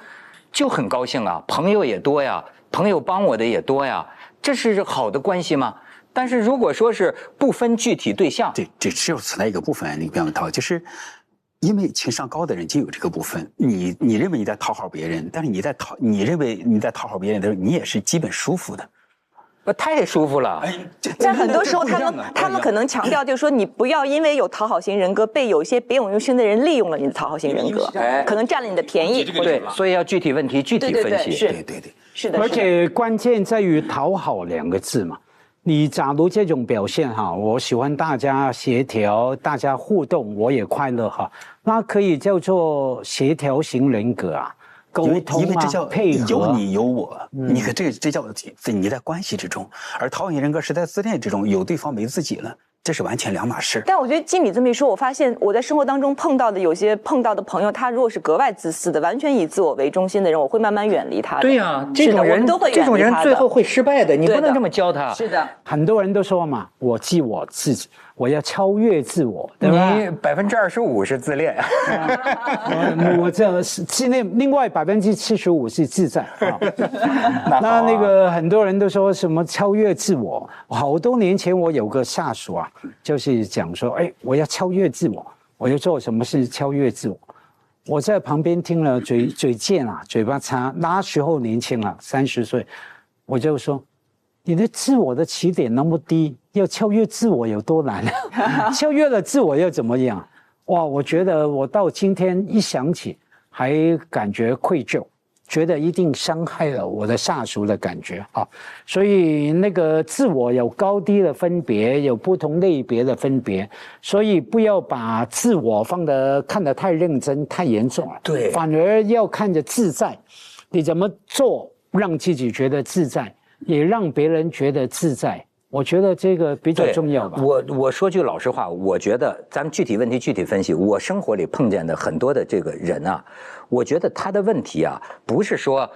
就很高兴啊，朋友也多呀，朋友帮我的也多呀，这是好的关系吗？但是如果说是不分具体对象，这只有存在一个部分，你不要套，就是因为情商高的人就有这个部分。你认为你在讨好别人，但是你认为你在讨好别人的时候，你也是基本舒服的。太舒服了。在很多时候，他们可能强调就是说，你不要因为有讨好型人格，被有些别有用心的人利用了你的讨好型人格，可能占了你的便宜。对，所以要具体问题具体分析。对，是的。而且关键在于讨好2个字嘛。你假如这种表现哈，我喜欢大家协调，大家互动，我也快乐哈，那可以叫做协调型人格啊，沟通因为这叫配合，有你有我，你看这叫你在关系之中，而讨好型人格是在自恋之中，有对方没自己了。这是完全两码事。但我觉得经你这么一说，我发现我在生活当中碰到的朋友，他如果是格外自私的，完全以自我为中心的人，我会慢慢远离他的。对呀，这种人最后会失败的，你不能这么教他。是的，很多人都说嘛，我自己，我要超越自我，对吧？你25%是自恋，我这是另外75%是自在啊。那个很多人都说什么超越自我，好多年前我有个下属啊，就是讲说，哎，我要超越自我，我要做什么事超越自我。我在旁边听了嘴贱啊，嘴巴擦。那时候年轻啊，30岁，我就说，你的自我的起点那么低，要超越自我有多难啊？超越了自我又怎么样？哇，我觉得我到今天一想起，还感觉愧疚。觉得一定伤害了我的下属的感觉啊，所以那个自我有高低的分别，有不同类别的分别，所以不要把自我看得太认真、太严重了。对，反而要看着自在，你怎么做让自己觉得自在，也让别人觉得自在。我觉得这个比较重要吧。我说句老实话，我觉得咱们具体问题具体分析。我生活里碰见的很多的这个人啊，我觉得他的问题啊，不是说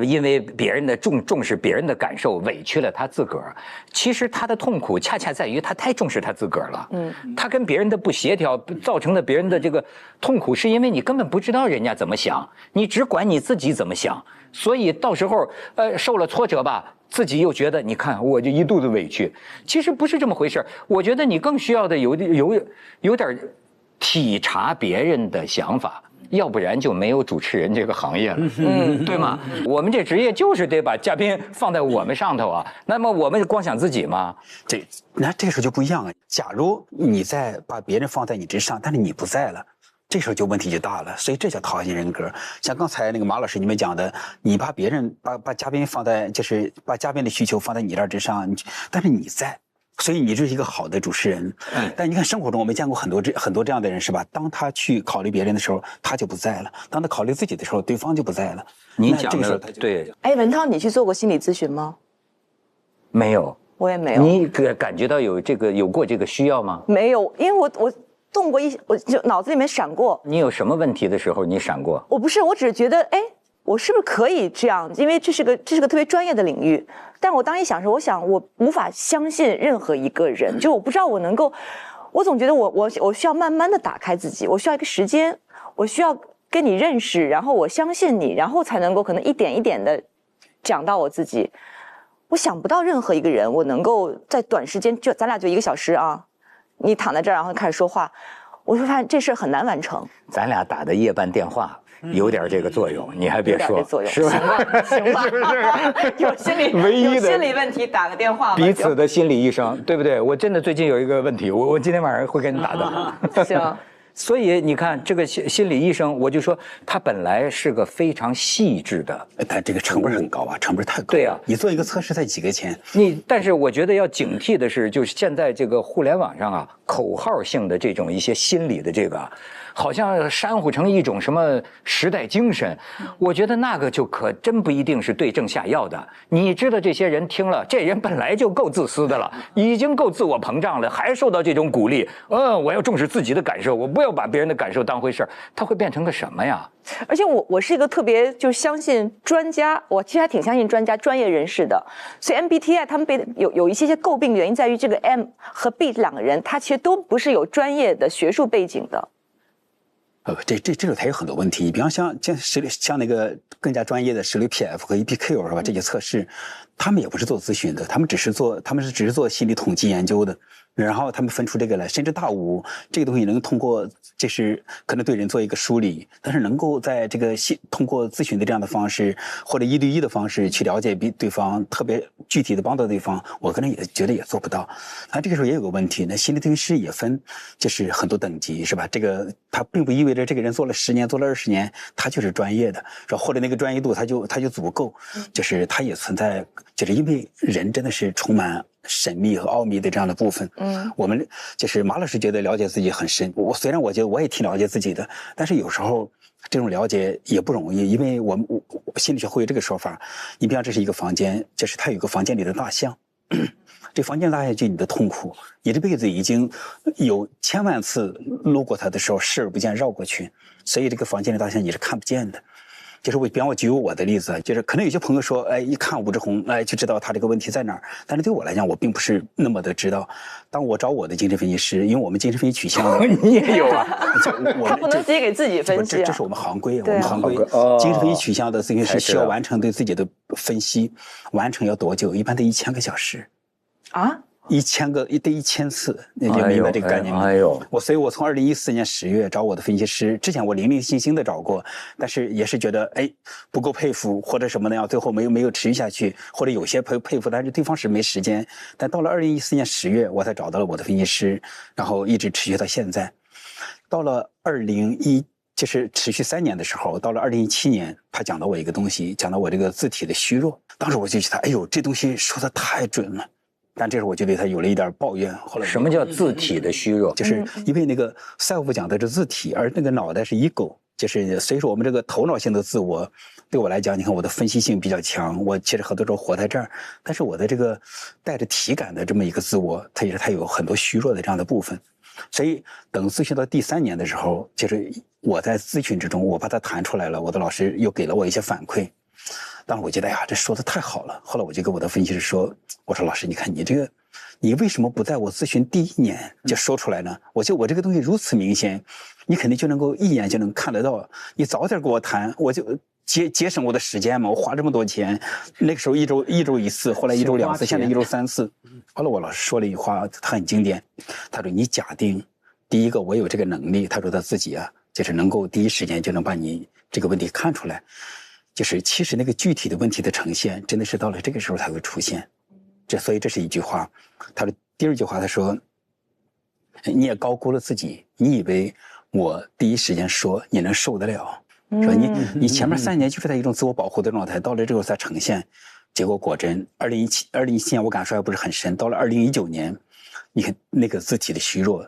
因为别人的重视别人的感受委屈了他自个儿。其实他的痛苦恰恰在于他太重视他自个儿了。他跟别人的不协调造成的别人的这个痛苦，是因为你根本不知道人家怎么想，你只管你自己怎么想，所以到时候受了挫折吧。自己又觉得，你看我就一肚子委屈，其实不是这么回事。我觉得你更需要的有点体察别人的想法，要不然就没有主持人这个行业了，对吗？我们这职业就是得把嘉宾放在我们上头啊。那么我们光想自己吗？那这个时候就不一样了。假如你在把别人放在你之上，但是你不在了。这时候就问题就大了，所以这叫讨好型人格。像刚才那个马老师你们讲的，你把别人把嘉宾放在，就是把嘉宾的需求放在你这儿之上，但是你在，所以你就是一个好的主持人。但你看生活中我们见过很多这样的人，是吧？当他去考虑别人的时候，他就不在了；当他考虑自己的时候，对方就不在了。你讲的对。哎，文涛，你去做过心理咨询吗？没有，我也没有。你感觉到有过这个需要吗？没有，因为我动过我就脑子里面闪过。你有什么问题的时候你闪过？我不是，我只是觉得，哎，我是不是可以这样？因为这是个特别专业的领域。但我当一想时，我想我无法相信任何一个人，就我不知道我能够，我总觉得我需要慢慢的打开自己，我需要一个时间，我需要跟你认识，然后我相信你，然后才能够可能一点一点的讲到我自己。我想不到任何一个人，我能够在短时间咱俩就1个小时啊。你躺在这儿，然后开始说话，我就发现这事很难完成。咱俩打的夜半电话有点这个作用，你还别说，是吧？行吧，有心理问题打个电话吧。彼此的心理医生，对不对？我真的最近有一个问题，我今天晚上会给你打的。行。所以你看，这个心理医生，我就说他本来是个非常细致的，但这个成本很高啊，成本太高。对啊，你做一个测试才几个钱。但是我觉得要警惕的是，就是现在这个互联网上啊，口号性的这种一些心理的这个，好像煽乎成一种什么时代精神。我觉得那个就可真不一定是对症下药的。你知道这些人听了，这人本来就够自私的了，已经够自我膨胀了，还受到这种鼓励。我要重视自己的感受，我不要把别人的感受当回事儿，他会变成个什么呀？而且我是一个特别就是相信专家，我其实还挺相信专家专业人士的。所以 MBTI 他们有一些诟病原因在于这个 M 和 B 这2个人，他其实都不是有专业的学术背景的。这种它有很多问题。你比方像那个更加专业的16 PF 和 EPQ 是吧？这些测试，他们也不是做咨询的，他们只是做心理统计研究的。然后他们分出这个来，甚至大5这个东西能通过，就是可能对人做一个梳理，但是能够在这个通过咨询的这样的方式或者1对1的方式去了解对方，特别具体的帮到对方，我可能也觉得也做不到。这个时候也有个问题，那心理咨询师也分就是很多等级是吧？这个他并不意味着这个人做了10年做了20年他就是专业的，或者那个专业度他就足够，就是他也存在，就是因为人真的是充满神秘和奥秘的这样的部分。我们就是马老师觉得了解自己很深，虽然我觉得我也挺了解自己的，但是有时候这种了解也不容易，因为我心理学会有这个说法，你比方这是一个房间，就是它有一个房间里的大象，这房间大象就你的痛苦，你这辈子已经有千万次路过它的时候视而不见绕过去，所以这个房间里大象你是看不见的。就是比方我举我的例子，就是可能有些朋友说，哎，一看武志红，哎，就知道他这个问题在哪儿。但是对我来讲，我并不是那么的知道。当我找我的精神分析师，因为我们精神分析取向的，你也有啊？他不能自己给自己分析，这是我们行规，我们行规，精神分析取向的咨询师需要完成对自己的分析，完成要多久？一般得1000个小时。啊？1000个得1000次，你就明白这个概念吗？所以我从2014年10月找我的分析师，之前我零零星星的找过，但是也是觉得哎不够佩服或者什么的样，最后没有持续下去，或者有些佩服，但是对方是没时间。但到了2014年10月，我才找到了我的分析师，然后一直持续到现在。到了就是持续3年的时候，到了2017年，他讲到我一个东西，讲到我这个字体的虚弱，当时我就觉得，哎呦，这东西说的太准了。但这时候我就对他有了一点抱怨。后来什么叫字体的虚弱？就是因为那个赛夫讲的是字体，而那个脑袋是 ego， 就是所以说我们这个头脑性的自我，对我来讲，你看我的分析性比较强，我其实很多时候活在这儿，但是我的这个带着体感的这么一个自我，它有很多虚弱的这样的部分。所以等咨询到第3年的时候，就是我在咨询之中，我把它谈出来了，我的老师又给了我一些反馈。当时我觉得，哎呀，这说的太好了。后来我就跟我的分析师说，我说老师，你看你这个，你为什么不在我咨询第1年就说出来呢？我这个东西如此明显，你肯定就能够一眼就能看得到。你早点跟我谈，我就节省我的时间嘛。我花这么多钱，那个时候一周1次，后来1周2次，现在1周3次。后来我老师说了一句话，他很经典，他说你假定第一个我有这个能力，他说他自己啊，就是能够第一时间就能把你这个问题看出来。就是其实那个具体的问题的呈现，真的是到了这个时候才会出现。所以这是一句话。他的第2句话，他说：“你也高估了自己，你以为我第一时间说你能受得了？说你前面3年就是在一种自我保护的状态，到了这个才呈现。结果果真，2017年我感受还不是很深，到了2019年，你看那个字体的虚弱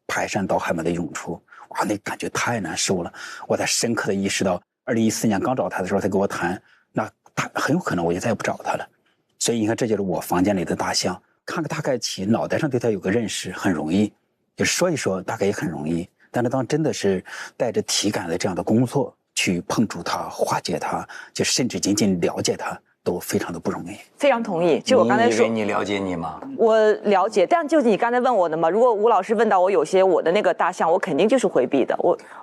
排山倒海般的涌出，哇，那感觉太难受了。我才深刻的意识到。2014年刚找他的时候，他跟我谈，那他很有可能我就再也不找他了。所以你看，这就是我房间里的大象。看个大概起，脑袋上对他有个认识很容易，就说一说大概也很容易。但是当真的是带着体感的这样的工作去碰触它、化解它，就甚至仅仅了解它，都非常的不容易。非常同意。就我刚才说，你了解你吗？我了解，但就是你刚才问我的嘛，如果吴老师问到我有些我的那个大象，我肯定就是回避的。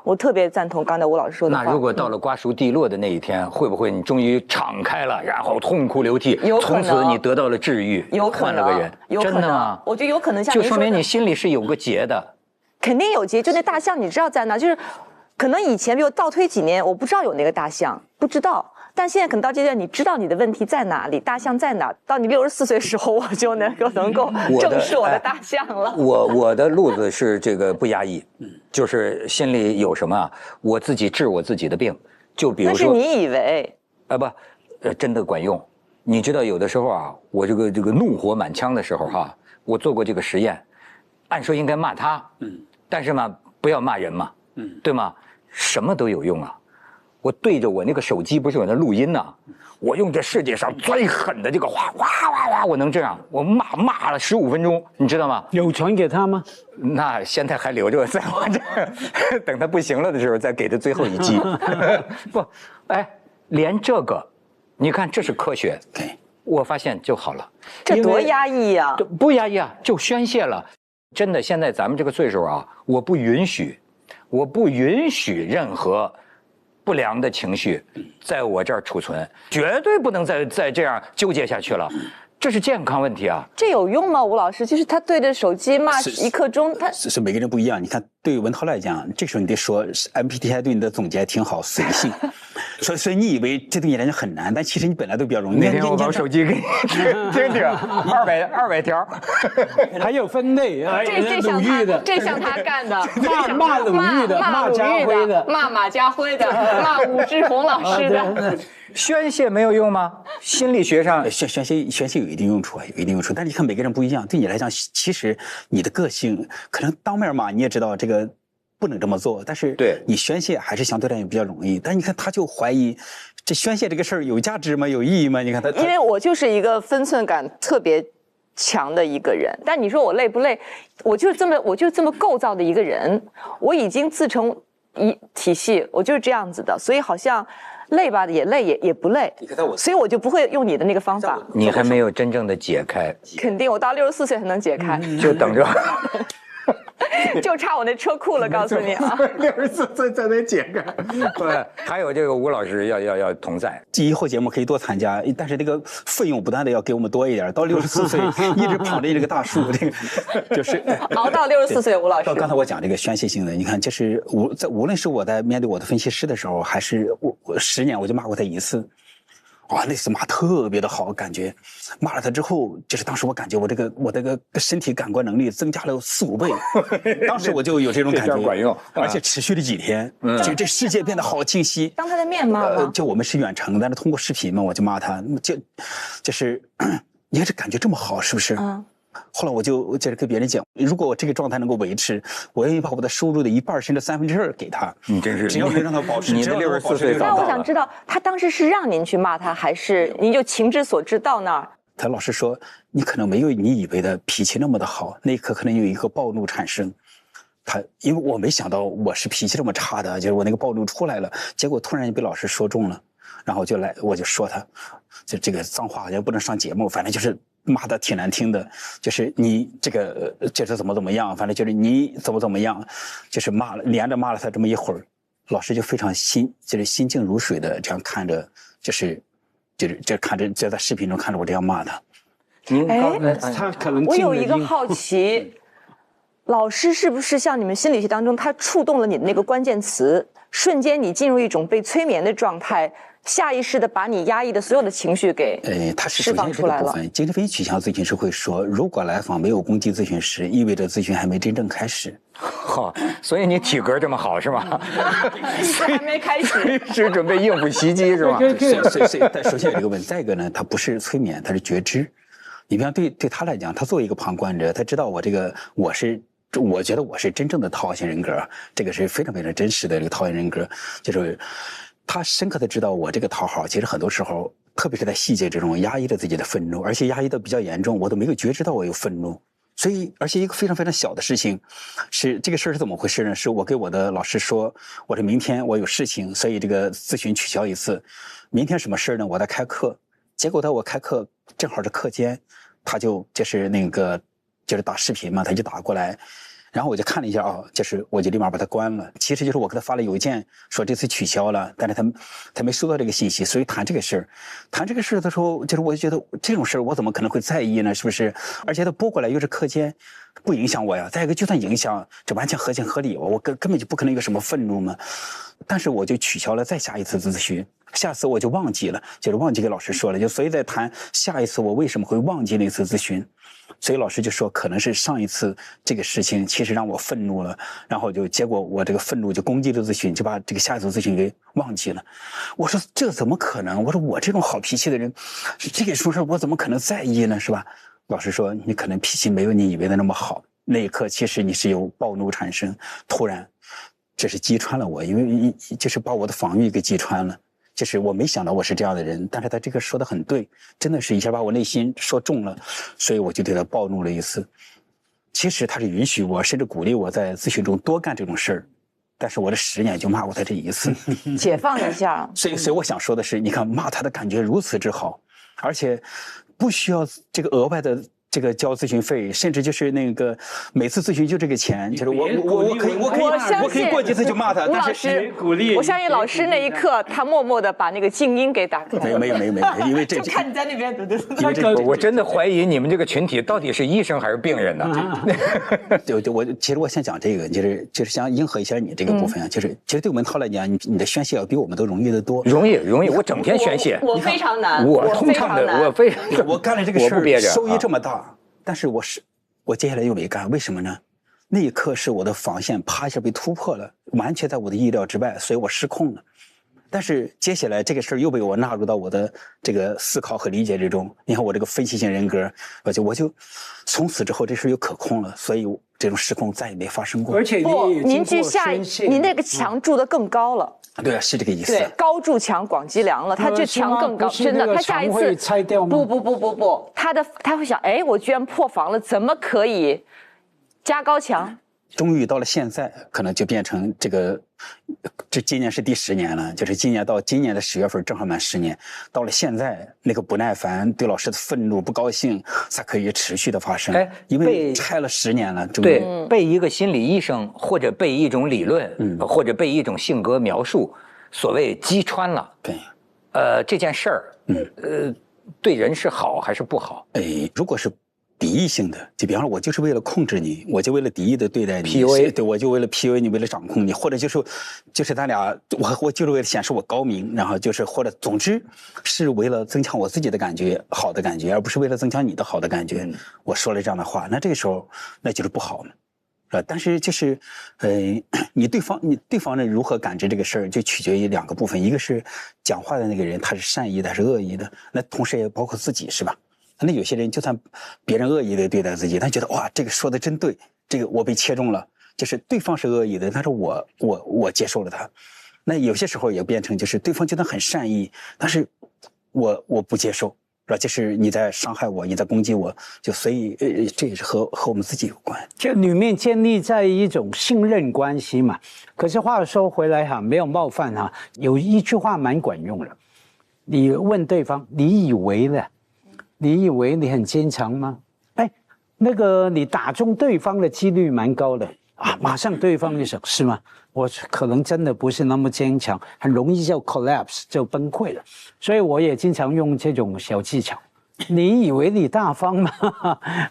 我特别赞同刚才吴老师说的话。那如果到了瓜熟蒂落的那一天，会不会你终于敞开了，然后痛哭流涕，从此你得到了治愈，换了个人？真的吗？我觉得有可能像就说明你心里是有个结的。肯定有结，就那大象你知道在哪？就是可能以前比如倒推几年，我不知道有那个大象，不知道。但现在可能到这段，你知道你的问题在哪里，大象在哪？到你64岁时候，我就能够正视我的大象了。我的路子是这个不压抑，就是心里有什么，我自己治我自己的病。就比如说，那是你以为真的管用。你知道有的时候啊，我这个怒火满腔的时候哈，我做过这个实验，按说应该骂他，但是嘛，不要骂人嘛，对吗？什么都有用啊。我对着我那个手机不是有那录音呢，我用这世界上最狠的这个哗哗哗哗，我能这样，我骂了15分钟，你知道吗？有传给他吗？那现在还留着，在我这儿，等他不行了的时候再给他最后一击。不，连这个，你看这是科学，我发现就好了。这多压抑呀！不压抑啊，就宣泄了。真的，现在咱们这个岁数啊，我不允许任何不良的情绪在我这儿储存，绝对不能再这样纠结下去了。这是健康问题啊！这有用吗，吴老师？就是他对着手机骂1刻钟，他是每个人不一样。你看，对于文涛来讲，这时候你得说 MBTI 对你的总结挺好，随性。所以你以为这对你来讲很难，但其实你本来都比较容易。那天我把手机给你听听，200条，还有分类啊，鲁豫的，这像他干的，骂鲁豫的，骂家辉的，骂马家辉的，骂武志红老师的。宣泄没有用吗？心理学上宣泄有一定用处，但是你看每个人不一样，对你来讲，其实你的个性可能当面骂你也知道这个不能这么做，但是你宣泄还是相对来讲比较容易。但你看他就怀疑这宣泄这个事儿有价值吗？有意义吗？你看他，因为我就是一个分寸感特别强的一个人。但你说我累不累？我就这么构造的一个人，我已经自成一体系，我就是这样子的，所以好像累吧也累也不累，所以我就不会用你的那个方法。你还没有真正的解开，肯定我到64岁才能解开，就等着。就差我那车库了，告诉你啊，64岁才能解开。对，还有这个吴老师要同在，以后节目可以多参加，但是这个费用不断的要给我们多一点。到64岁一直捧着这个大树，这个就是熬到64岁。吴老师，刚才我讲这个宣泄性的，你看，就是无论是我在面对我的分析师的时候，还是我10年我就骂过他一次。哇，那次骂特别的好，感觉骂了他之后，就是当时我感觉我这个身体感官能力增加了4、5倍，当时我就有这种感觉，管用，而且持续了几天，就这世界变得好清晰。当他的面骂吗？就我们是远程，但是通过视频嘛，我就骂他，就是你看这感觉这么好，是不是？后来我就接着跟别人讲，如果我这个状态能够维持，我愿意把我的收入的1半甚至2/3给他。你真是，只要能让他保持你的64岁。那我想知道，他当时是让您去骂他，还是您就情之所至到那儿？他老师说，你可能没有你以为的脾气那么的好，那一刻可能有一个暴怒产生。因为我没想到我是脾气这么差的，就是我那个暴怒出来了，结果突然被老师说中了，然后我就说他，就这个脏话好像不能上节目，反正就是骂的挺难听的，就是你这个就是怎么样，反正就是你怎么样，就是连着骂了他这么一会儿，老师就非常心静如水的这样看着，就是看着就在视频中看着我这样骂他。您他可能我有一个好奇，老师是不是像你们心理学当中，他触动了你的那个关键词，瞬间你进入一种被催眠的状态？下意识的把你压抑的所有的情绪给释放出来了。精神分析取向咨询师会说，如果来访没有攻击咨询师，意味着咨询还没真正开始。好，所以你体格这么好是吗？还没开始，是准备应付袭击是吗？但首先有这个问题，再一个呢，它不是催眠，它是觉知。你比方对他来讲，他作为一个旁观者，他知道我觉得我是真正的讨好型人格，这个是非常非常真实的这个讨好型人格，就是他深刻的知道我这个讨好，其实很多时候，特别是在细节之中压抑着自己的愤怒，而且压抑的比较严重，我都没有觉知到我有愤怒。所以，而且一个非常非常小的事情，是这个事儿是怎么回事呢？是我给我的老师说，我说明天我有事情，所以这个咨询取消一次。明天什么事儿呢？我在开课，结果我开课正好是课间，他就是打视频嘛，他就打过来。然后我就看了一下我就立马把它关了。其实就是我给他发了邮件说这次取消了，但是他没收到这个信息，所以谈这个事儿的时候，就是我就觉得这种事儿我怎么可能会在意呢？是不是？而且他拨过来又是课间，不影响我呀。再一个，就算影响，这完全合情合理，我根本就不可能有个什么愤怒嘛。但是我就取消了再下一次咨询，下次我就忘记了，就是忘记给老师说了，所以在谈下一次我为什么会忘记那次咨询。所以老师就说，可能是上一次这个事情其实让我愤怒了，然后结果我这个愤怒就攻击了咨询，就把这个下一次咨询给忘记了。我说这怎么可能？我说我这种好脾气的人，这个说事我怎么可能在意呢？是吧？老师说你可能脾气没有你以为的那么好，那一刻其实你是有暴怒产生，突然这是击穿了我，因为就是把我的防御给击穿了。就是我没想到我是这样的人，但是他这个说的很对，真的是一下把我内心说中了，所以我就对他暴怒了一次。其实他是允许我，甚至鼓励我在咨询中多干这种事儿，但是我这10年就骂过他这一次，解放一下。所以我想说的是，你看骂他的感觉如此之好，而且不需要这个额外的这个交咨询费，甚至就是每次咨询就这个钱，就是我可以过几次就骂他。吴老师，我相信老师那一刻他默默的把那个静音给打开。没有，因为就看你在那边我真的怀疑你们这个群体到底是医生还是病人呢？其实我想讲这个，就是想迎合一下你这个部分，就是其实对我们来讲，你的宣泄要比我们都容易得多。容易，我整天宣泄。我非常难，我通畅的，我干了这个事儿，收益这么大。但是我接下来又没干，为什么呢？那一刻是我的防线啪一下被突破了，完全在我的意料之外，所以我失控了。但是接下来这个事儿又被我纳入到我的这个思考和理解之中。你看我这个分析性人格，我就从此之后这事儿又可控了，所以这种失控再也没发生过。而且您去您那个墙筑得更高了。对啊，是这个意思。对，高筑墙，广积粮了，他就墙更高，真的，他下一次拆掉吗？不，他会想，哎，我居然破防了，怎么可以加高墙？终于到了现在，可能就变成这今年是第10年了，就是今年的10月份正好满10年。到了现在，那个不耐烦、对老师的愤怒、不高兴，才可以持续的发生。因为拆了10年了，对，被一个心理医生或者被一种理论，或者被一种性格描述，所谓击穿了。对，这件事儿，对人是好还是不好？如果是敌意性的，就比方说，我就是为了控制你，我就为了敌意的对待你 ，PUA， 对，我就为了 PUA 你，为了掌控你，或者就是咱俩，我就是为了显示我高明，然后或者总之是为了增强我自己的感觉，好的感觉，而不是为了增强你的好的感觉。我说了这样的话，那这个时候那就是不好了。但是就是，你对方人如何感知这个事儿，就取决于2个部分，一个是讲话的那个人他是善意的还是恶意的，那同时也包括自己，是吧？那有些人就算别人恶意的对待自己，他觉得哇，这个说的真对，这个我被切中了，就是对方是恶意的，但是我接受了他。那有些时候也变成就是对方觉得很善意，但是我不接受，是吧？就是你在伤害我，你在攻击我，就所以这也是和我们自己有关。这里面建立在一种信任关系嘛。可是话说回来哈，没有冒犯哈，有一句话蛮管用的，你问对方，你以为你很坚强吗？哎，那个你打中对方的几率蛮高的啊，马上对方就想是吗？我可能真的不是那么坚强，很容易就 collapse 就崩溃了。所以我也经常用这种小技巧。你以为你大方吗？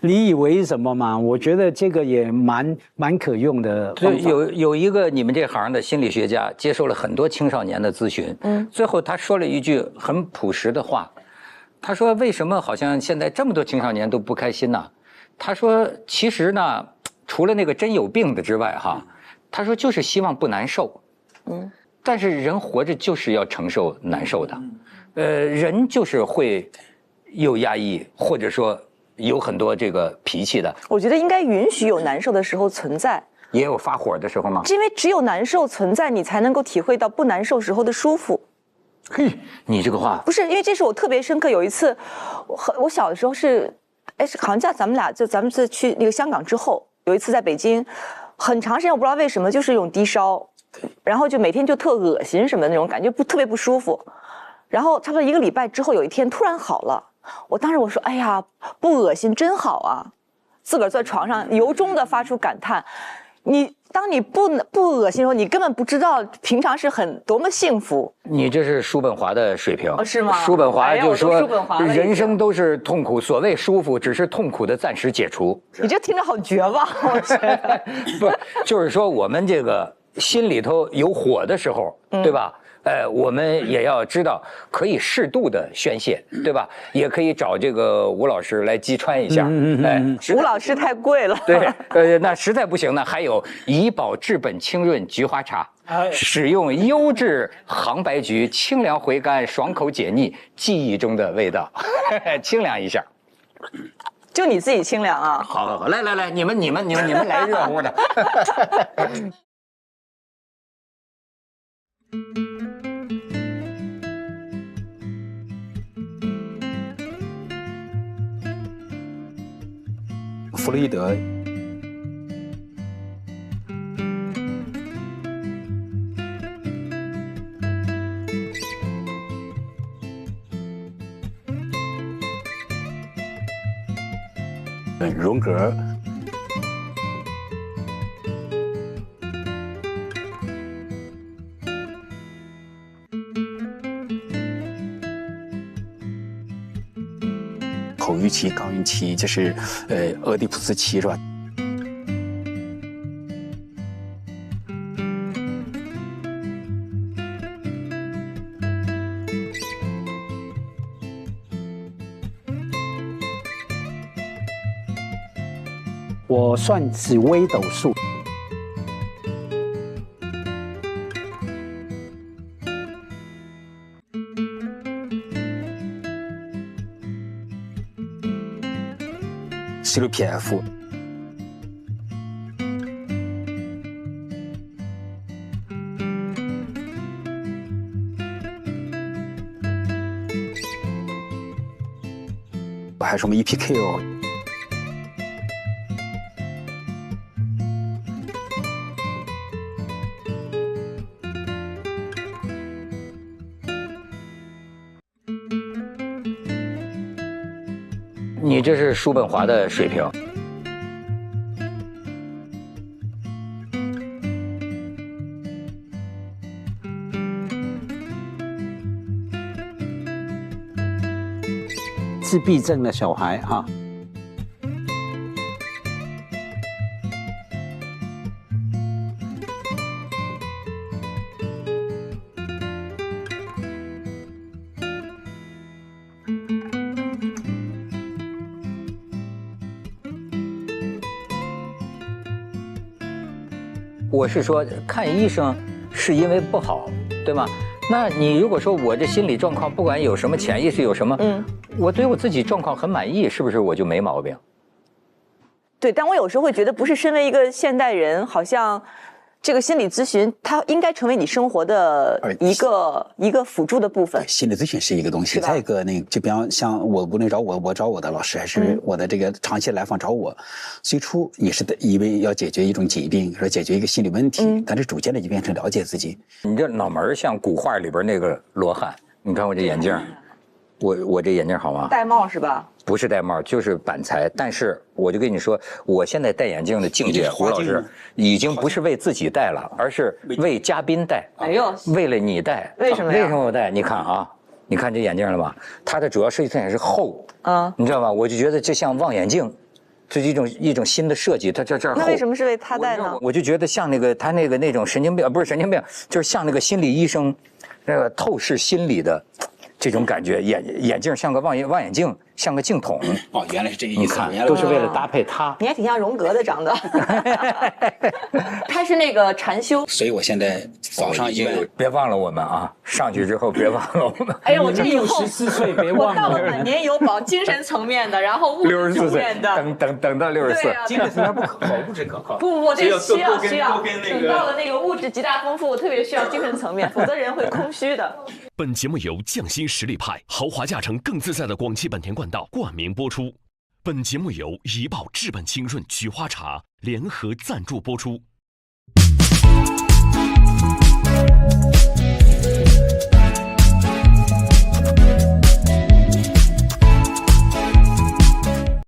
你以为什么吗？我觉得这个也蛮可用的方法。有一个你们这行的心理学家接受了很多青少年的咨询，最后他说了一句很朴实的话。他说：“为什么好像现在这么多青少年都不开心呢？”他说：“其实呢，除了那个真有病的之外，哈，他说就是希望不难受。但是人活着就是要承受难受的，人就是会有压抑，或者说有很多这个脾气的。我觉得应该允许有难受的时候存在，也有发火的时候吗？因为只有难受存在，你才能够体会到不难受时候的舒服。”嘿，你这个话不是，因为这是我特别深刻。有一次，我小的时候是，好像在咱们是去那个香港之后，有一次在北京，很长时间我不知道为什么就是有低烧，然后就每天就特恶心什么的那种感觉，特别不舒服。然后差不多1个礼拜之后，有一天突然好了。当时我说：“哎呀，不恶心真好啊！”自个儿在床上由衷的发出感叹。当你不恶心的时候，你根本不知道平常是多么幸福。你这是叔本华的水平，是吗？叔本华就说，人生都是痛苦，所谓舒服，只是痛苦的暂时解除。你这听着好绝望，我觉得。不，就是说我们这个心里头有火的时候，对吧？我们也要知道可以适度的宣泄，对吧？也可以找这个吴老师来击穿一下。吴老师太贵了。对，那实在不行呢，还有怡宝治本清润菊花茶，使用优质杭白菊，清凉回甘，爽口解腻，记忆中的味道，清凉一下。就你自己清凉啊？好，来，你们来热乎的。弗洛伊德荣格口欲期、肛欲期，就是俄狄浦斯期，是吧？我算紫微斗数。CPF。还有什么 EPQ？ 你这是叔本华的水平。自闭症的小孩哈。我是说，看医生是因为不好，对吗？那你如果说我这心理状况不管有什么潜意识有什么，我对我自己状况很满意，是不是我就没毛病？对，但我有时候会觉得，不是身为一个现代人，好像这个心理咨询它应该成为你生活的一个辅助的部分。心理咨询是一个东西，再一个就比方像我无论找我找我的老师，还是我的这个长期来访找我，最初也是以为要解决一种疾病，说解决一个心理问题，但是逐渐的就变成了解自己。你这脑门像古画里边那个罗汉，你看我这眼镜，我这眼镜好吗？戴帽是吧？不是戴帽，就是板材。但是我就跟你说，我现在戴眼镜的境界，胡老师已经不是为自己戴了，而是为嘉宾戴。哎呦，为了你戴。为什么呀？为什么我戴？你看啊，你看这眼镜了吧？它的主要设计特点是厚，你知道吧？我就觉得这像望远镜，这是一种新的设计。它这厚。那为什么是为他戴呢？我就觉得像那个他那种神经病，不是神经病，就是像那个心理医生，那个透视心理的。这种感觉，眼镜像个望远镜，像个镜筒。哦，原来是这个意思。你看，都是为了搭配它。你还挺像荣格的，长得。他是那个禅修。所以我现在早上别忘了我们啊，上去之后别忘了我们。哎呀，我这以后64岁别忘了。我到了晚年有保精神层面的，然后物质层面的。等到64，精神层面不可靠，物质可靠。不，我这需要。等到了那个物质极大丰富，我特别需要精神层面，否则人会空虚的。本节目由匠心实力派豪华驾乘更自在的广汽本田冠道冠名播出。本节目由怡宝至本清润菊花茶联合赞助播出。